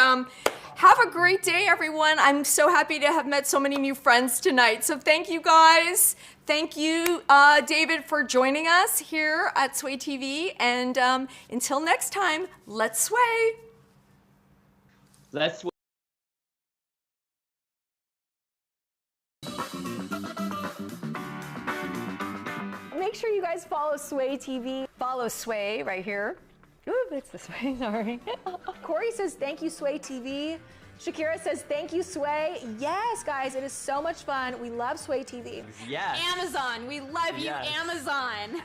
have a great day, everyone. I'm so happy to have met so many new friends tonight. So thank you, guys. Thank you, David, for joining us here at Sway TV. And until next time, let's sway. Let's. Make sure you guys follow Sway TV. Follow Sway right here. Ooh, it's this way, sorry. Corey says, thank you, Sway TV. Shakira says, thank you, Sway. Yes, guys, it is so much fun. We love Sway TV. Yes. Amazon, we love you, Yes. Amazon.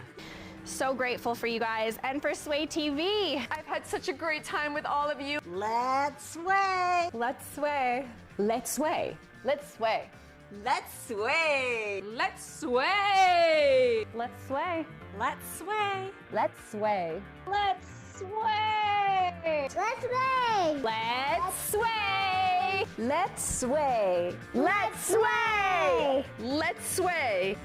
So grateful for you guys and for Sway TV. I've had such a great time with all of you. Let's sway. Let's sway. Let's sway. Let's sway. Let's sway. Let's sway. Let's sway. Let's sway. Let's sway. Let's sway. Let's sway. Let's sway. Let's sway. Let's sway. Let's sway.